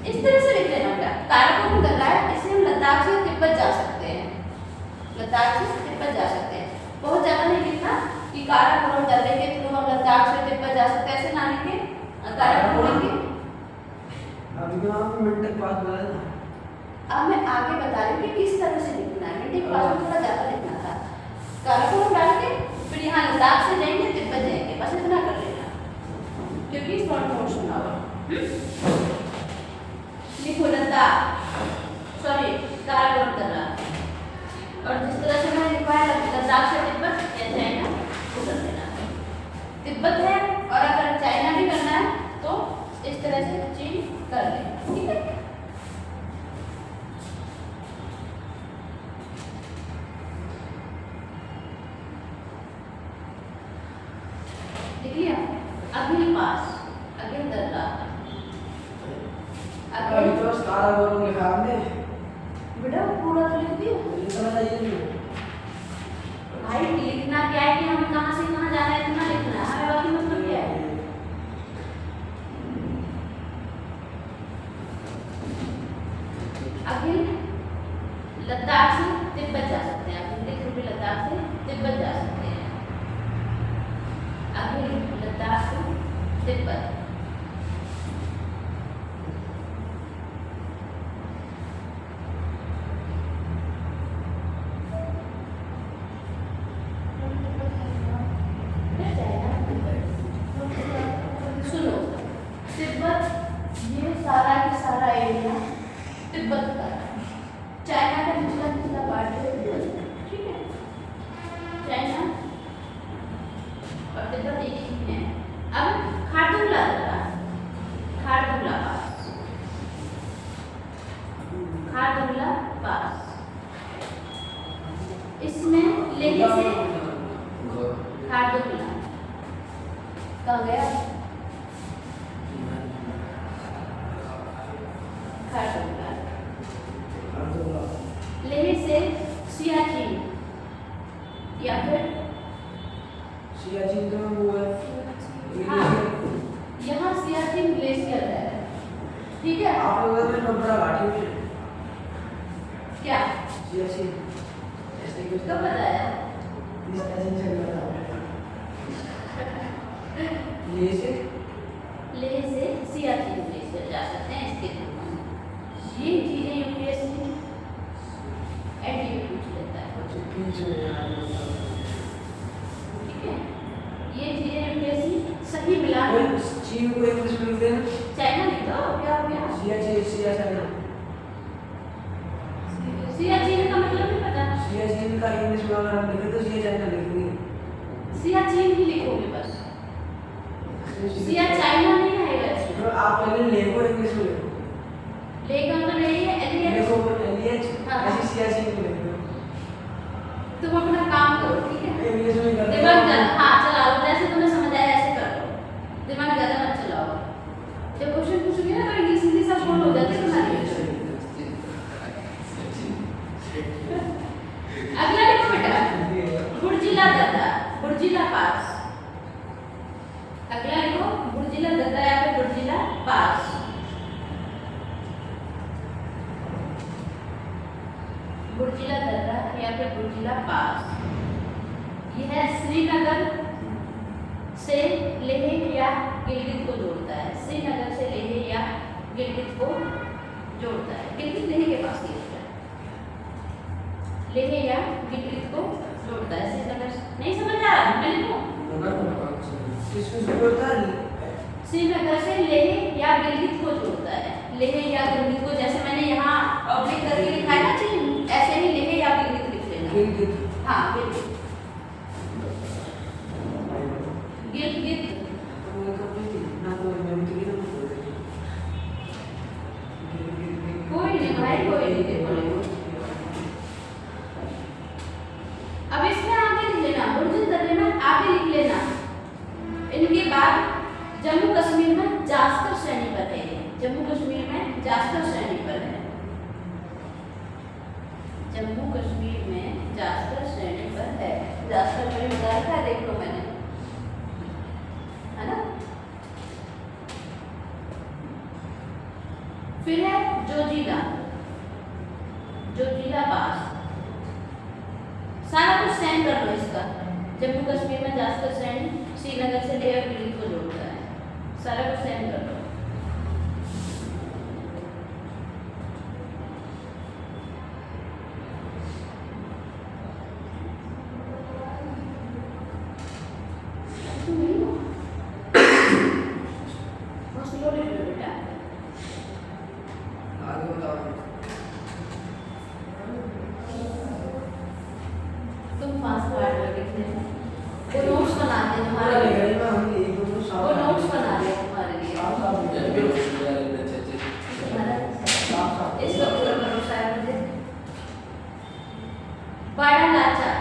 Speaker 1: इस तरह से लिख लेना बेटा। काराकोरम दर्रा है, इससे हम लद्दाख से तिब्बत जा सकते हैं, लद्दाख से तिब्बत जा सकते हैं। बहुत ज्यादा नहीं लिखना कि काराकोरम दर्रे के थ्रू हम लद्दाख से तिब्बत जा सकते हैं, ऐसे ना लिखे। काराकोरम के
Speaker 2: अभी तो आपको मिनटेक पास बोला था।
Speaker 1: अब मैं आगे बता रही हूँ कि किस तरह से लिखना है। मिनटेक पास में थोड़ा ज्यादा लिखना था। काराकोरम डाल के फिर यहाँ लद्दाख से जाएंगे, तिब्बत जाएंगे, बस इतना कर लेना, क्योंकि इस नोट सुना हुआ। लिखो लद्दाख, सॉरी काराकोरम दर्रा, और जिस तरह से मैंने लिखा है लद्दाख से तिब्बत या चाइना वो कर देना। तिब्बत है और अगर चाइना भी करना है तो इस तरह से चीन कर लें, ठीक है। लिख लिया। अगिल पास, अगिल दर्रा,
Speaker 2: अभी तो काराकोरम लिखा आपने।
Speaker 1: बेटा पूरा तो लिख दिया
Speaker 2: इतना चाहिए
Speaker 1: भाई। लिखना क्या है कि हमें कहाँ से कहाँ जाना है, इतना लिखना है। हमें बाकी मतलब क्या है। अगिल लद्दाख से तिब्बत जा सकते हैं, अगिल लिख रूपी लद्दाख से तिब्बत जा सकते हैं। अगिल लद्दाख से तिब्बत, सुनो तिब्बत, ये सारा का सारा एरिया तिब्बत का है। चाइना का निचला निचला पार्ट है, ठीक है। चाइना और तिब्बत एक ही है। अब खारदुंगला दर्रा, खारदुंगला पास, खारदुंगला पास, इसमें लेह से खारदुंगला कहाँ गया, खारदुंगला। लेह से सियाचिन या फिर
Speaker 2: सियाचिन का वो है।
Speaker 1: हाँ, यहाँ सियाचिन ग्लेशियर है, ठीक है।
Speaker 2: आप लोगों ने नंबर घाटी में
Speaker 1: क्या
Speaker 2: सियाचिन ऐसे कुछ
Speaker 1: कब बताया।
Speaker 2: इस ऐसे चल रहा था। ये से
Speaker 1: लेह से सियाचिन ग्लेशियर जा सकते हैं इसके थ्रू। ये चीजें यूपीएससी एडीयू पूछ लेता है,
Speaker 2: बीच में
Speaker 1: ठीक है। ये चीजें यूपीएससी सही मिला।
Speaker 2: चीन को इंग्लिश में लिख देना।
Speaker 1: चाइना लिख दो, क्या हो गया।
Speaker 2: सियाचिन सियाचिन
Speaker 1: सियाचिन का मतलब नहीं पता।
Speaker 2: सियाचिन का इंग्लिश में अगर हम लिखें तो सियाचिन लिख देंगे।
Speaker 1: सियाचिन ही लिखोगे बस, सिया चाइना नहीं आएगा इसमें।
Speaker 2: तो आप पहले ले को इंग्लिश में लिखो।
Speaker 1: ले का मतलब यही है एलियट।
Speaker 2: ले को एलियट
Speaker 1: हाँ।
Speaker 2: ऐसे सियाचिन में लिख दो।
Speaker 1: तुम अपना काम करो, ठीक है।
Speaker 2: इंग्लिश में कर
Speaker 1: दिमाग ज्यादा हाँ चलाओ, जैसे तुम्हें समझ आया ऐसे कर लो, दिमाग ज्यादा मत चलाओ। जब क्वेश्चन पूछोगे ना तो इंग्लिश हिंदी सब बोल हो जाते हैं तुम्हारी। अगला देखो बेटा, बुर्जिला दर्रा, बुर्जिला पास। अगला देखो बुर्जिला दर्रा या फिर बुर्जिला पास। बुर्जिला दर्रा या फिर बुर्जिला पास, यह श्रीनगर से लेह या गिलगित को जोड़ता है। श्रीनगर से लेह या गिलगित को जोड़ता है। गिलगित लेह के पास ही होता है, लेह या गिलगित को जोड़ता है। श्रीनगर नहीं समझ आ रहा, मैं लिखूं?
Speaker 2: किसको जोड़ता है?
Speaker 1: श्रीनगर से लेह या गिलगित को जोड़ता है। लेह या गिलगित को, जैसे मैंने यहाँ ऑब्लिक करके लिखा है ना चीज, ऐसे ही लेह या गिलगित लिख लेना।
Speaker 2: गिलगित।
Speaker 1: हाँ गिलगित, गिलगित। कोई नहीं भाई, कोई नहीं, देखो देखो। अब इसमें आगे लिख लेना, बुर्जिल दर्रे में आगे लिख लेना। इनके बाद जम्मू कश्मीर में जास्कर श्रेणी पर है। जम्मू कश्मीर में जास्कर श्रेणी पर है। जम्मू कश्मीर में जास्कर श्रेणी पर है। जास्कर श्रेणी बता रखा है, देख लो मैंने, है ना। फिर है जोजिला, जोजिला पास। सारा कुछ सेंड कर लो इसका। जम्मू कश्मीर में जास्कर श्रेणी श्रीनगर से लेह और गिलगित को जोड़ता है। सारा कुछ सेंड कर लो। तुम फास्ट वर्ड में लिख देना, वो नोट्स बना दे तुम्हारे लिए, वो नोट्स बना दे तुम्हारे लिए। इसको पूरा करो शायद मुझे। बड़ा लाचा,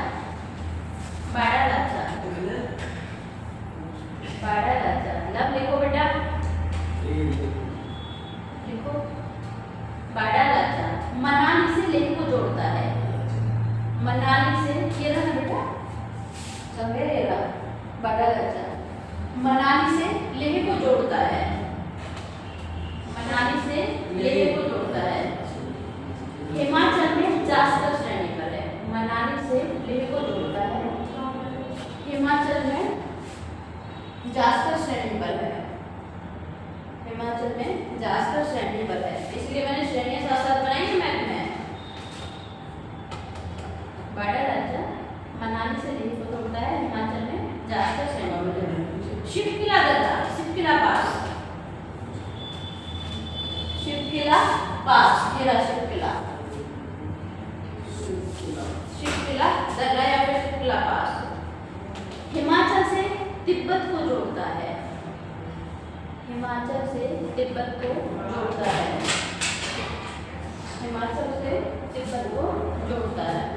Speaker 1: बड़ा लाचा, बड़ा लाचा। लब लिखो बेटा, लिखो बड़ा लाचा। मनाली से लेह को जोड़ता है। मनाली से, ये रहा बेटा, समझेगा, बड़ा लाचा मनाली से लेह को जोड़ता है। मनाली से लेह को जोड़ता है। हिमाचल में जास्कर श्रेणी पर है। मनाली से लेह को जोड़ता है, हिमाचल में जास्कर श्रेणी पर है। हिमाचल में जास्कर श्रेणी पर है, इसलिए मैंने श्रेणियां साथ साथ बनाई है मैप में। बड़ा राज्य मनाली से लेह को जोड़ता है, हिमाचल में जास्कर श्रेणी पर है। शिवकिला दर्रा, शिवकिला पास, शिवकिला पास, ये रहा शिवकिला, शिवकिला दर्रा या फिर शिवकिला पास। हिमाचल से तिब्बत को जोड़ता है। हिमाचल से तिब्बत को जोड़ता है। हिमाचल से तिब्बत को जोड़ता है।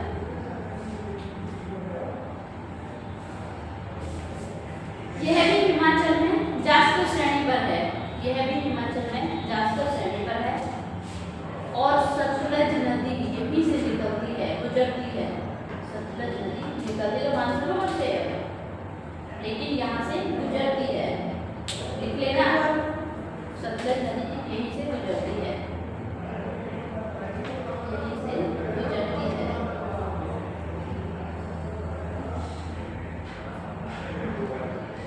Speaker 1: यह भी हिमाचल में जास्कर श्रेणी पर है। यह भी हिमाचल में जास्कर श्रेणी पर है। और सतलज नदी यहीं से निकलती है, गुजरती है। सतलज नदी निकलती तो मानसरोवर से है, लेकिन यहाँ से गुजरती है। लिख लेना, सतलज नदी यहीं से गुजरती है, यहीं से गुजरती है।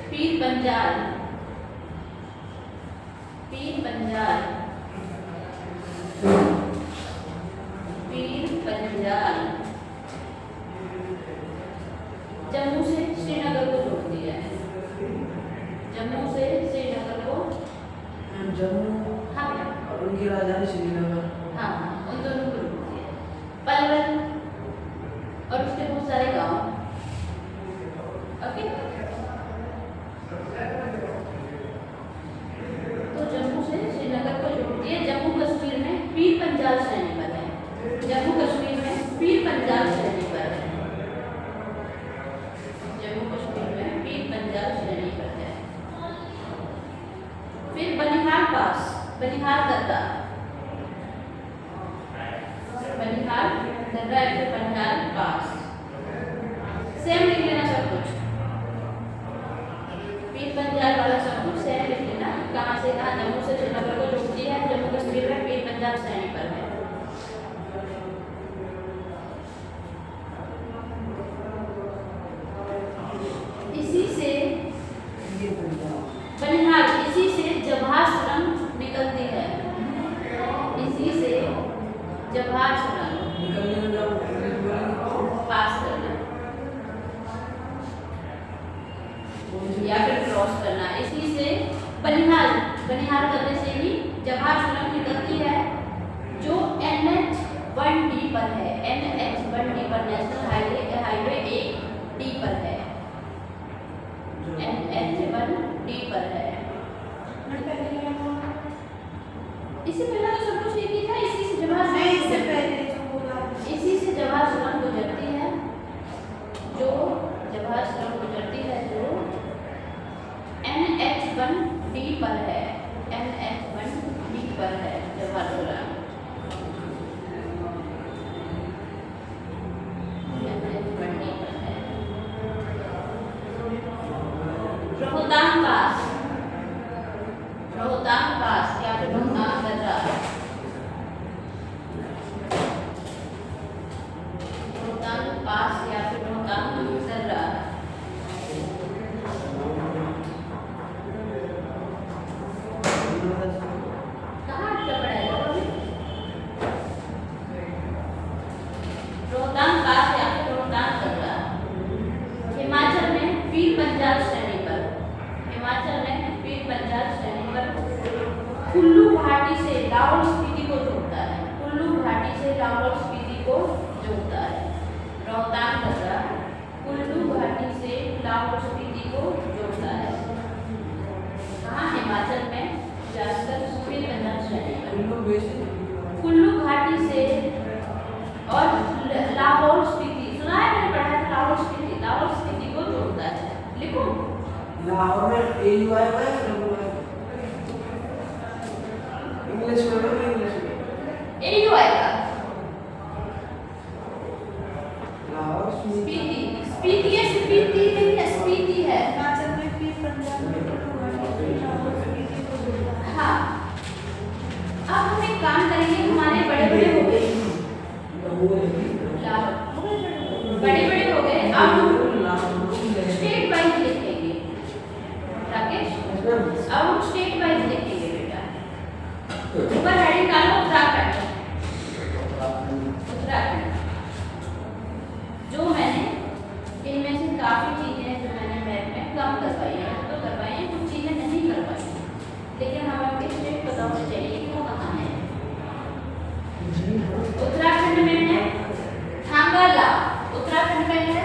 Speaker 1: पीर पंजाल, पीर पंजाल, पीर पंजाल जम्मू से श्रीनगर को जोड़ती है। जम्मू से श्रीनगर को,
Speaker 2: जम्मू
Speaker 1: हाँ
Speaker 2: और उनकी राजधानी श्रीनगर,
Speaker 1: हाँ उन दोनों को जोड़ती है। पलवल और उसके बहुत सारे गांव। ओके। फिर बनिहाल पास, सेम लिख लेना सब कुछ, पीर पंजाल वाला सब कुछ सेम लिख लेना। कहाँ से कहाँ, जम्मू से श्रीनगर को जोड़ती है, जम्मू कश्मीर में पीर पंजाल श्रेणी पर है। इसी से बनिहाल, इसी से जवाहर सुरंग निकलती है, इसी से जवाहर सुरंग पास करना या फिर क्रॉस करना। इसी से बनिहाल, बनिहाल करने से ही जवाहर सुरंग निकलती है, जो NH1D पर है, NH1D पर, नेशनल हाईवे 1D पर है, NH1D पर है। इससे पहले तो सब कुछ एक ही था। इसी से जवाहर सुरंग,
Speaker 3: इससे पहले जो बोला,
Speaker 1: इसी से जवाहर सुरंग गुजरती है, जो जवाहर सुरंग गुजरती है, जो NH1D पर है, NH1D पर है जवाहर सुरंग, NH1D पर है। रोहतांग पास, रोहतांग पास या फिर रोहतांग दर्रा, रोहतांग पास या फिर रोहतांग दर्रा। कहाँ अटका पड़ा है लोग अभी? रोहतांग पास या फिर रोहतांग दर्रा। हिमाचल में पीर पंजाल श्रेणी पर, हिमाचल में पीर पंजाल श्रेणी पर कुल्लू घाटी से लाहौल स्पीति को जोड़ता है, कुल्लू घाटी से लाहौल स्पीति को जोड़ता है। रोहतांग दर्रा कुल्लू घाटी से लाहौल स्पीति को जोड़ता है। कहाँ? हिमाचल में, जाकर पीर पंजाल श्रेणी पर कुल्लू घाटी से और लाहौल स्पीति, सुना है मैंने, पढ़ा है लाहौल स्पीति, लाहौल स्पीति को जोड़ता है। लिखो
Speaker 2: लाहौर में AUI है, इंग्लिश में लो, इंग्लिश में
Speaker 1: AU आएगा।
Speaker 2: लाहौर
Speaker 1: स्पीति, स्पीति है, स्पीति नहीं है, स्पीति है।
Speaker 3: हिमाचल में पीर पंजाल में लाहौल स्पीति को जोड़ता है।
Speaker 1: हाँ, अब हम एक काम करेंगे, हमारे बड़े बड़े हो गए, बड़े बड़े हो गए, अब हम स्टेट वाइज लिखेंगे। राकेश, अब हम स्टेट वाइज लिखेंगे बेटा। ऊपर हेडिंग डालो उत्तराखंड, उत्तराखंड। जो मैंने इनमें से काफी चीजें जो मैंने मैप में कम करवाई है, तो करवाई हैं, कुछ चीजें नहीं करवाई, लेकिन हमें उनके स्टेट पता होना चाहिए कि वो कहाँ है। उत्तराखंड में है थांगाला, उत्तराखंड में है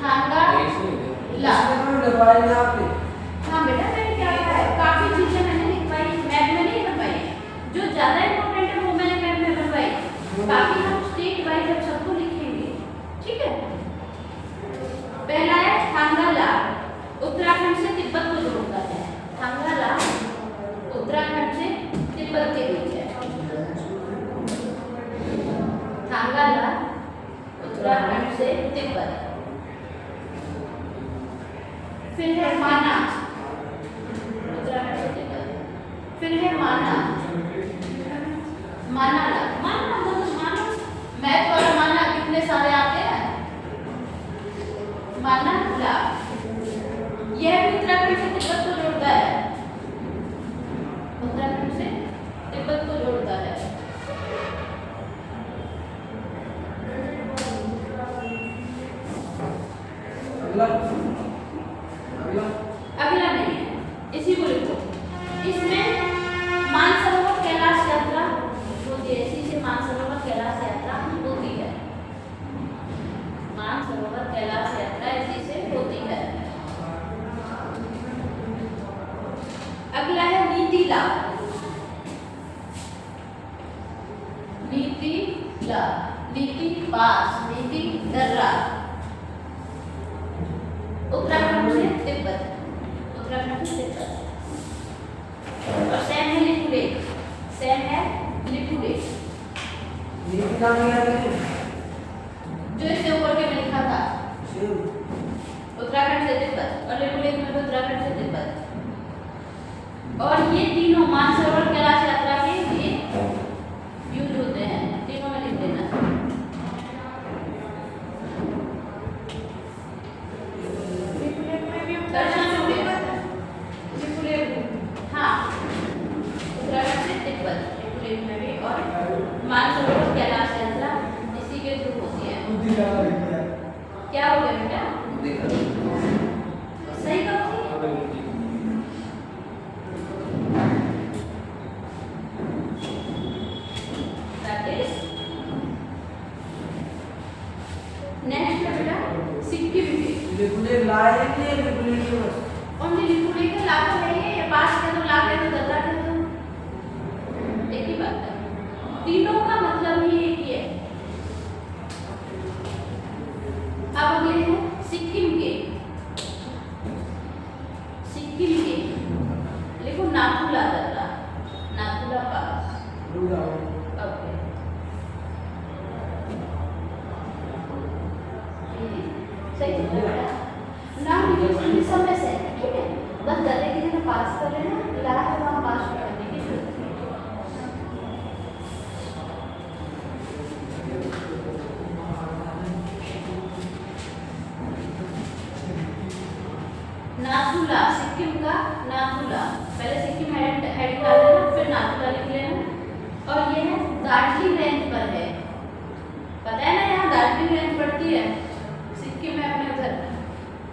Speaker 1: थांगाला। हाँ बेटा, मैंने क्या कहा है, काफी चीजें मैंने लिखवाई, मैप में नहीं बनवाई, जो ज्यादा इंपॉर्टेंट है वो मैंने मैप में बनवाई, बाकी हम स्टेट वाइज अब सबको लिखेंगे, ठीक है। पहला है थांगाला, उत्तराखंड से तिब्बत को जोड़ता है, थांगाला उत्तराखंड से तिब्बत के बीच है, थांगाला उत्तराखंड से तिब्बत। फिर है माना, उत्तराखंड से तिब्बत। फिर है माना, मानाला, माना मतलब माना, मैथ वाला माना कितने सारे आते हैं, मानाला, यह भी उत्तराखंड से तिब्बत को जोड़ता है, उत्तराखंड से तिब्बत को जोड़ता है। अगला नहीं है, इसी को लिखो। इसमें मानसरोवर कैलाश यात्रा होती है, इसी से मानसरोवर कैलाश यात्रा होती है, मानसरोवर कैलाश यात्रा इसी से होती है। अगला है नीतिला, नीतिला, नीति पास, नीति दर्रा, उत्तराखंड से तिब्बत, उत्तराखंड से तिब्बत। और सेम है लिपुलेख, सेम है लिपुलेख,
Speaker 2: नीति नाम लिया मैंने
Speaker 1: जो इससे ऊपर के में लिखा था
Speaker 2: शिव
Speaker 1: उत्तराखंड से तिब्बत और लेपुलेख में भी उत्तराखंड से तिब्बत। और ये तीनों मानसरोवर कैलाश यात्रा के लिए यूज होते हैं, तीनों में लिख देना।
Speaker 3: लेपुलेख में भी
Speaker 1: दर्शन हो गया।
Speaker 3: लेपुलेख में
Speaker 1: हाँ, उत्तराखंड से तिब्बत लेपुलेख में भी, और मानसरोवर कैलाश यात्रा इसी के थ्रू होती है। क्या हो गया बेटा? सही कब थी? That is next है बेटा सिक्किम के।
Speaker 2: लेपुलेख लाए कि लेपुलेख के बस
Speaker 1: ओनली लिपुलेख के लाभ है ये पास के तो लाभ है तो दर्रा के तो एक ही बात है। तीनों का मतलब ही एक ही है। अब अगले हैं सिक्किम के। सिक्किम के लिखो नाथुला दर्रा, नाथुला पास। ओके सही है बेटा। नाम लिखने समय से ठीक है, बस दर्रे की जगह पास कर लेना, ला है वहाँ पास करने की जरूरत नहीं। नाथुला सिक्किम का नाथुला, पहले सिक्किम हेडिंग डाल देना, फिर नाथुला लिख लेना। और ये है दार्जिलिंग रेंज पर है, पता है ना यहाँ दार्जिलिंग रेंज पड़ती है सिक्किम में, अपने उधर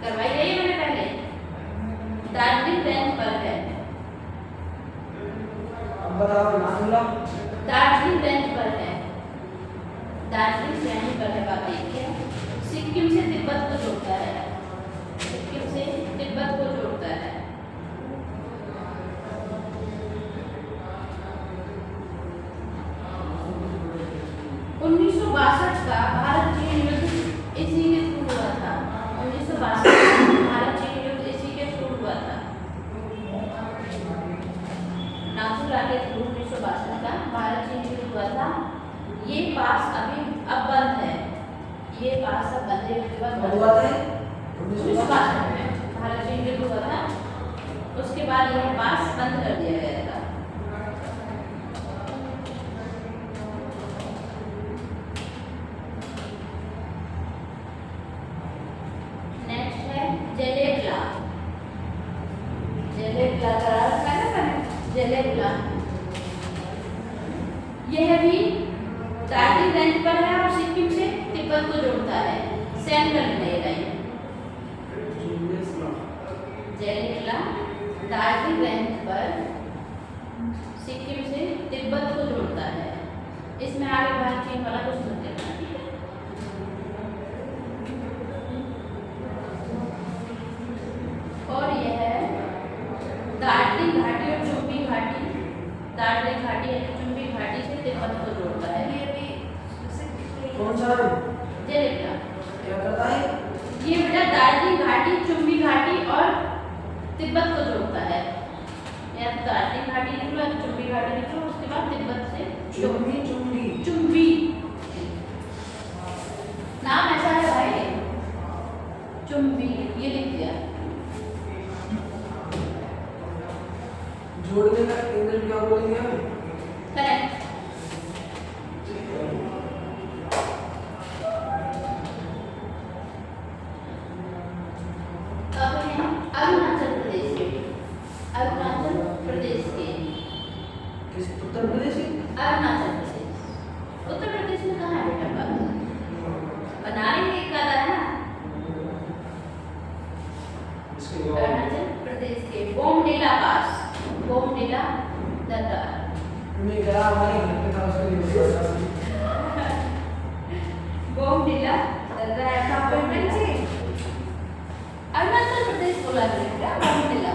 Speaker 1: करवाई है मैंने पहले। दार्जिलिंग रेंज पर है।
Speaker 2: अब बताओ नाथुला
Speaker 1: दार्जिलिंग रेंज पर है, दार्जिलिंग रेंज पर है। बात एक है सिक्किम से तिब्बत को जोड़ता है, सिक्किम से तिब्बत को जोड़ता है। का भारत चीन युद्ध इसी के थ्रू हुआ था। 1962 में भारत चीन युद्ध इसी के थ्रू हुआ था। नाथुला के थ्रू 1962 का भारत चीन युद्ध हुआ था। ये पास अभी अब बंद है, ये पास अब बंद है। युद्ध
Speaker 2: हुआ था
Speaker 1: 1962 में भारत चीन युद्ध हुआ था, उसके बाद यह पास बंद कर दिया गया था। नेक्स्ट है जलेबला। जलेबला करार रखा है ना मैंने, जलेबला। यह भी दार्जिलिंग रेंज पर है और सिक्किम से तिब्बत को जोड़ता है। सेंट्रल में ये लाइन जलेबला दार्जिलिंग रेंज पर सिक्किम से तिब्बत को जोड़ता है। इसमें आगे भारत चीन वाला कुछ मत देखना, ठीक है। और यह है दार्जिलिंग घाटी और चुम्बी घाटी। दार्जिलिंग घाटी है चुम्बी घाटी से तिब्बत को जोड़ता है। ये भी
Speaker 2: कौन सा
Speaker 1: जलेबला
Speaker 2: क्या करता है?
Speaker 1: ये बेटा दार्जिलिंग घाटी, चुम्बी घाटी और तिब्बत को जोड़ता है। या तो दार्जिलिंग घाटी लिख लो या चुम्बी घाटी लिख लो, उसके बाद तिब्बत से
Speaker 2: चुम्बी चुम्बी
Speaker 1: चुम्बी नाम ऐसा है भाई, चुम्बी ये लिख दिया।
Speaker 2: जोड़ने का इंग्लिश क्या बोलेंगे हम?
Speaker 1: करेक्ट। अब है अरुणाचल प्रदेश के। अरुणाचल प्रदेश के
Speaker 2: किस उत्तर प्रदेश की?
Speaker 1: अरुणाचल प्रदेश। उत्तर प्रदेश में कहाँ है बेटा बात? बनाने में एक आधा है ना। अरुणाचल प्रदेश के बोमडिला पास, बोमडिला दर्रा।
Speaker 2: मैं गया हमारे घर पे था उसके लिए
Speaker 1: बोमडिला दर्रा है कहाँ पे बेटा? अरुणाचल प्रदेश बोला जाएगा बोमडिला।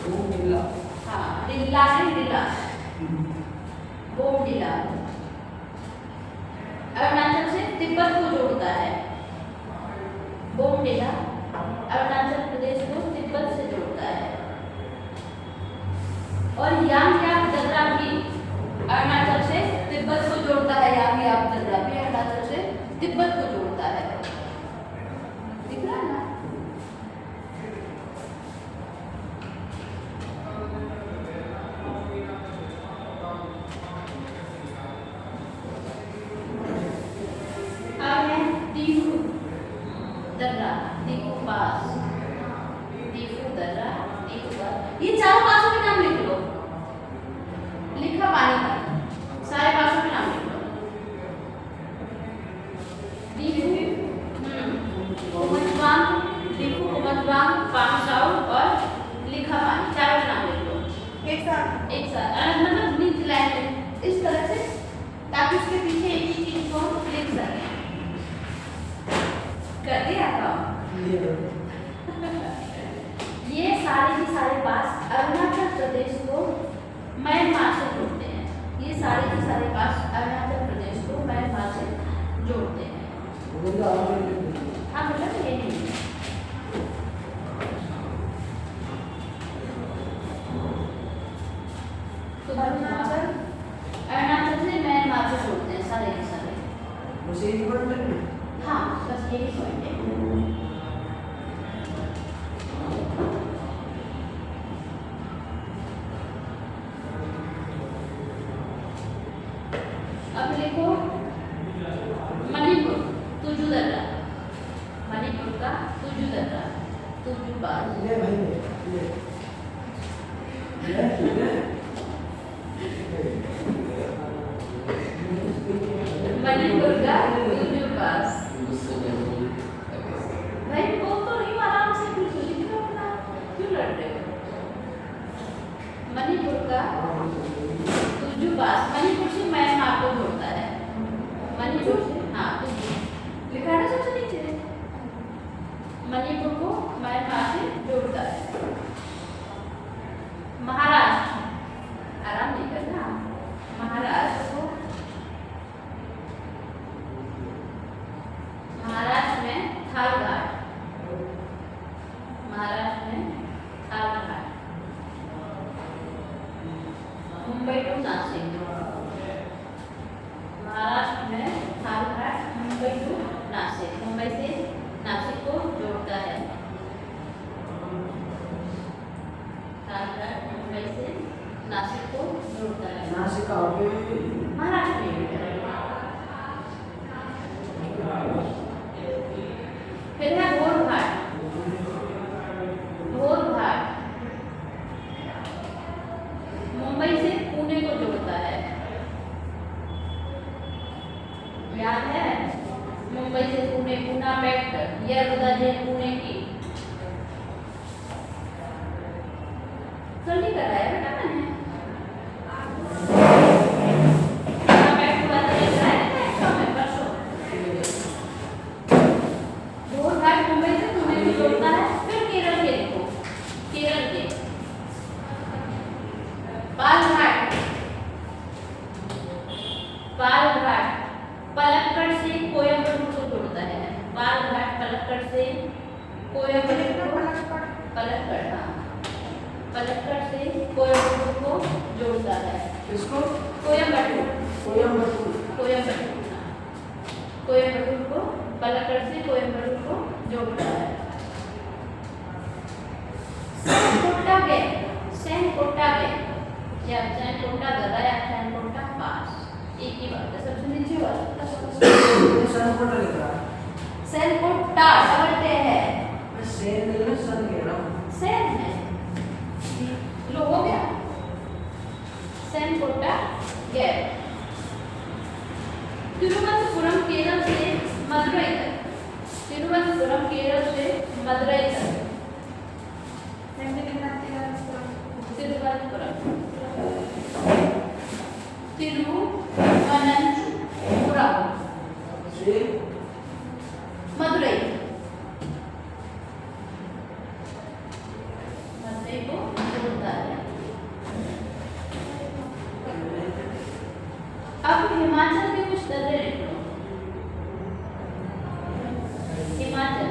Speaker 2: बोमडिला
Speaker 1: हाँ डिल्ला है, डिल्ला बोमडिला अरुणाचल से तिब्बत को जोड़ता है। बोमडिला अरुणाचल प्रदेश को तिब्बत से जोड़ता है। और यांग याक दर्रा भी अरुणाचल से तिब्बत को जोड़ता है। यांग ये सारे के सारे पास अरुणाचल प्रदेश को म्यांमार से जोड़ते हैं। ये सारे के सारे पास अरुणाचल प्रदेश को म्यांमार से जोड़ते हैं। हाँ मतलब ये नहीं है। तो अरुणाचल से म्यांमार से जोड़ते हैं सारे के सारे। हाँ बस यही पॉइंट है। अब लिखो मणिपुर तुजु दर्रा, मणिपुर का तुजु दर्रा, तुजु बाल। मणिपुर का तुजु पास। भाई वो तो नहीं, आराम से कुछ लिख लो अपना, क्यों लड़ रहे हो? मणिपुर का तुजु पास, मणिपुर से म्यांमार को जोड़ता है। मणिपुर से हाँ तुजु लिखा है ना सबसे नीचे। मणिपुर को म्यांमार से जोड़ता है। महाराष्ट्र, आराम नहीं करना, महाराष्ट्र को, महाराष्ट्र में थारघाट, महाराष्ट्र में थारघाट। मुंबई टू नासिक, महाराष्ट्र में थारघाट, मुंबई टू नासिक, मुंबई से नासिक को जोड़ता है। थारघाट मुंबई से नासिक को जोड़ता है। महाराष्ट्र में। फिर है घोरघाट, घोरघाट मुंबई से पुणे को जोड़ता है। याद है मुंबई से पुणे, पूना पैक्ट, यह बता दे पुणे की। जल्दी कराया बेटा मैंने। पूना पैक्ट वाला ये कराया था एक्स्ट्रा में परसों। घोरघाट मुंबई से पुणे को जोड़ता है। फिर केरल के देखो, केरल के पालघाट, पालघाट पलक्कड़ से कोयम्बटूर को जोड़ता है। पालघाट पलक्कड़ से कोयम्बटूर को, पलक्कड़ हाँ, पलक्कड़ से कोयम्बटूर को जोड़ता है।
Speaker 2: किसको?
Speaker 1: कोयम्बटूर,
Speaker 2: कोयम्बटूर,
Speaker 1: कोयम्बटूर हाँ, कोयम्बटूर को, पलक्कड़ से कोयम्बटूर को जोड़ता है। सैनकोटा गैप, सैनकोटा गैप या सैनकोटा दर्रा या सैनकोटा पास, एक ही बात है। सबसे नीचे वाला सैनकोटा डबल टे है। सैन है, लो हो गया। सैनकोटा गैप तिरुवनंतपुरम केरल से मदुरई तक, तिरुवनंतपुरम केरल से मदुरई तक। तिरुवनंतपुरम, तिरुवनंतपुरम मदुरई, मदुरई को जोड़ता है। अब हिमाचल के कुछ दर्रे लिख लो। हिमाचल,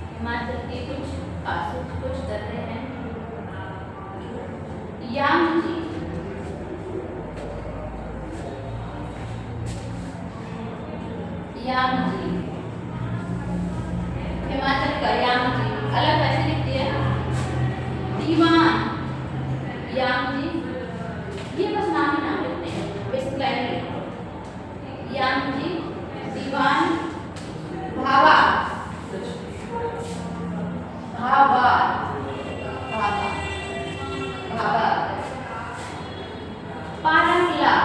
Speaker 1: हिमाचल के कुछ पास कुछ दर्रे हैं। यांगजी, यांगजी हिमाचल का यांगजी अलग कैसे लिखती है? दीवान, यांगजी ये बस नाम ही नाम लिखते हैं, बेसिक लाइन लिखो। यांगजी, दीवान, भावा, भावा, भावा, भावा, पारंगला,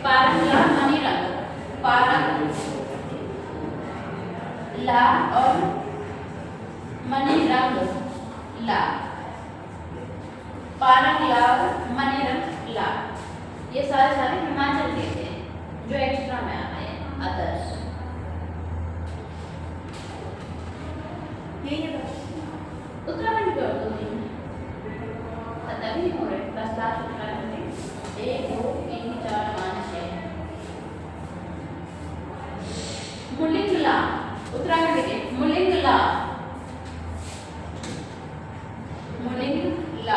Speaker 1: पारंगला मणिरंग, पारंग ला और मणिरंग ला, पारंगला और मणिरंग ला, ये सारे हिमाचल के थे जो एक्स्ट्रा में आ गए अदर्स। उत्तराखंड के मुलिंगला, मुलिंगला,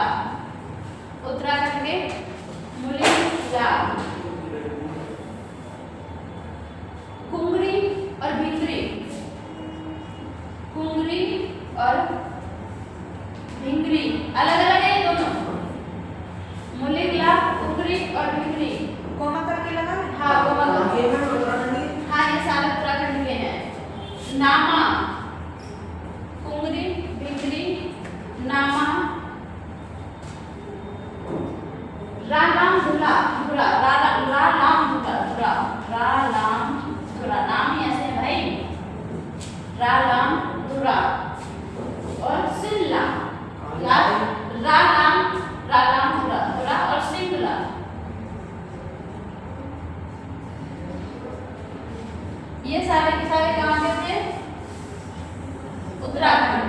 Speaker 1: उत्तराखंड के मुलिंगला। कुंगरी और भिंगरी, कुंगरी और भिंगरी अलग अलग है ये दोनों। मुलिंगला, कुंगरी और भिंगरी।
Speaker 3: कोमा करके लगा है?
Speaker 1: हाँ कोमा करके।
Speaker 2: ये मैं उत्तराखंडी
Speaker 1: हाँ ये सारे उत्तराखंड के हैं। नामा, कुंगरी, भिंगरी, नामा, रालाम धुला, धुरा, रालाम धुला, धुरा, रालाम धुरा, नाम ही ऐसे है भाई। रालाम धुरा और सिल्ला, रालाम, रालाम धुरा, धुरा और सिंगला। ये सारे के सारे कहाँ के थे? उत्तराखंड।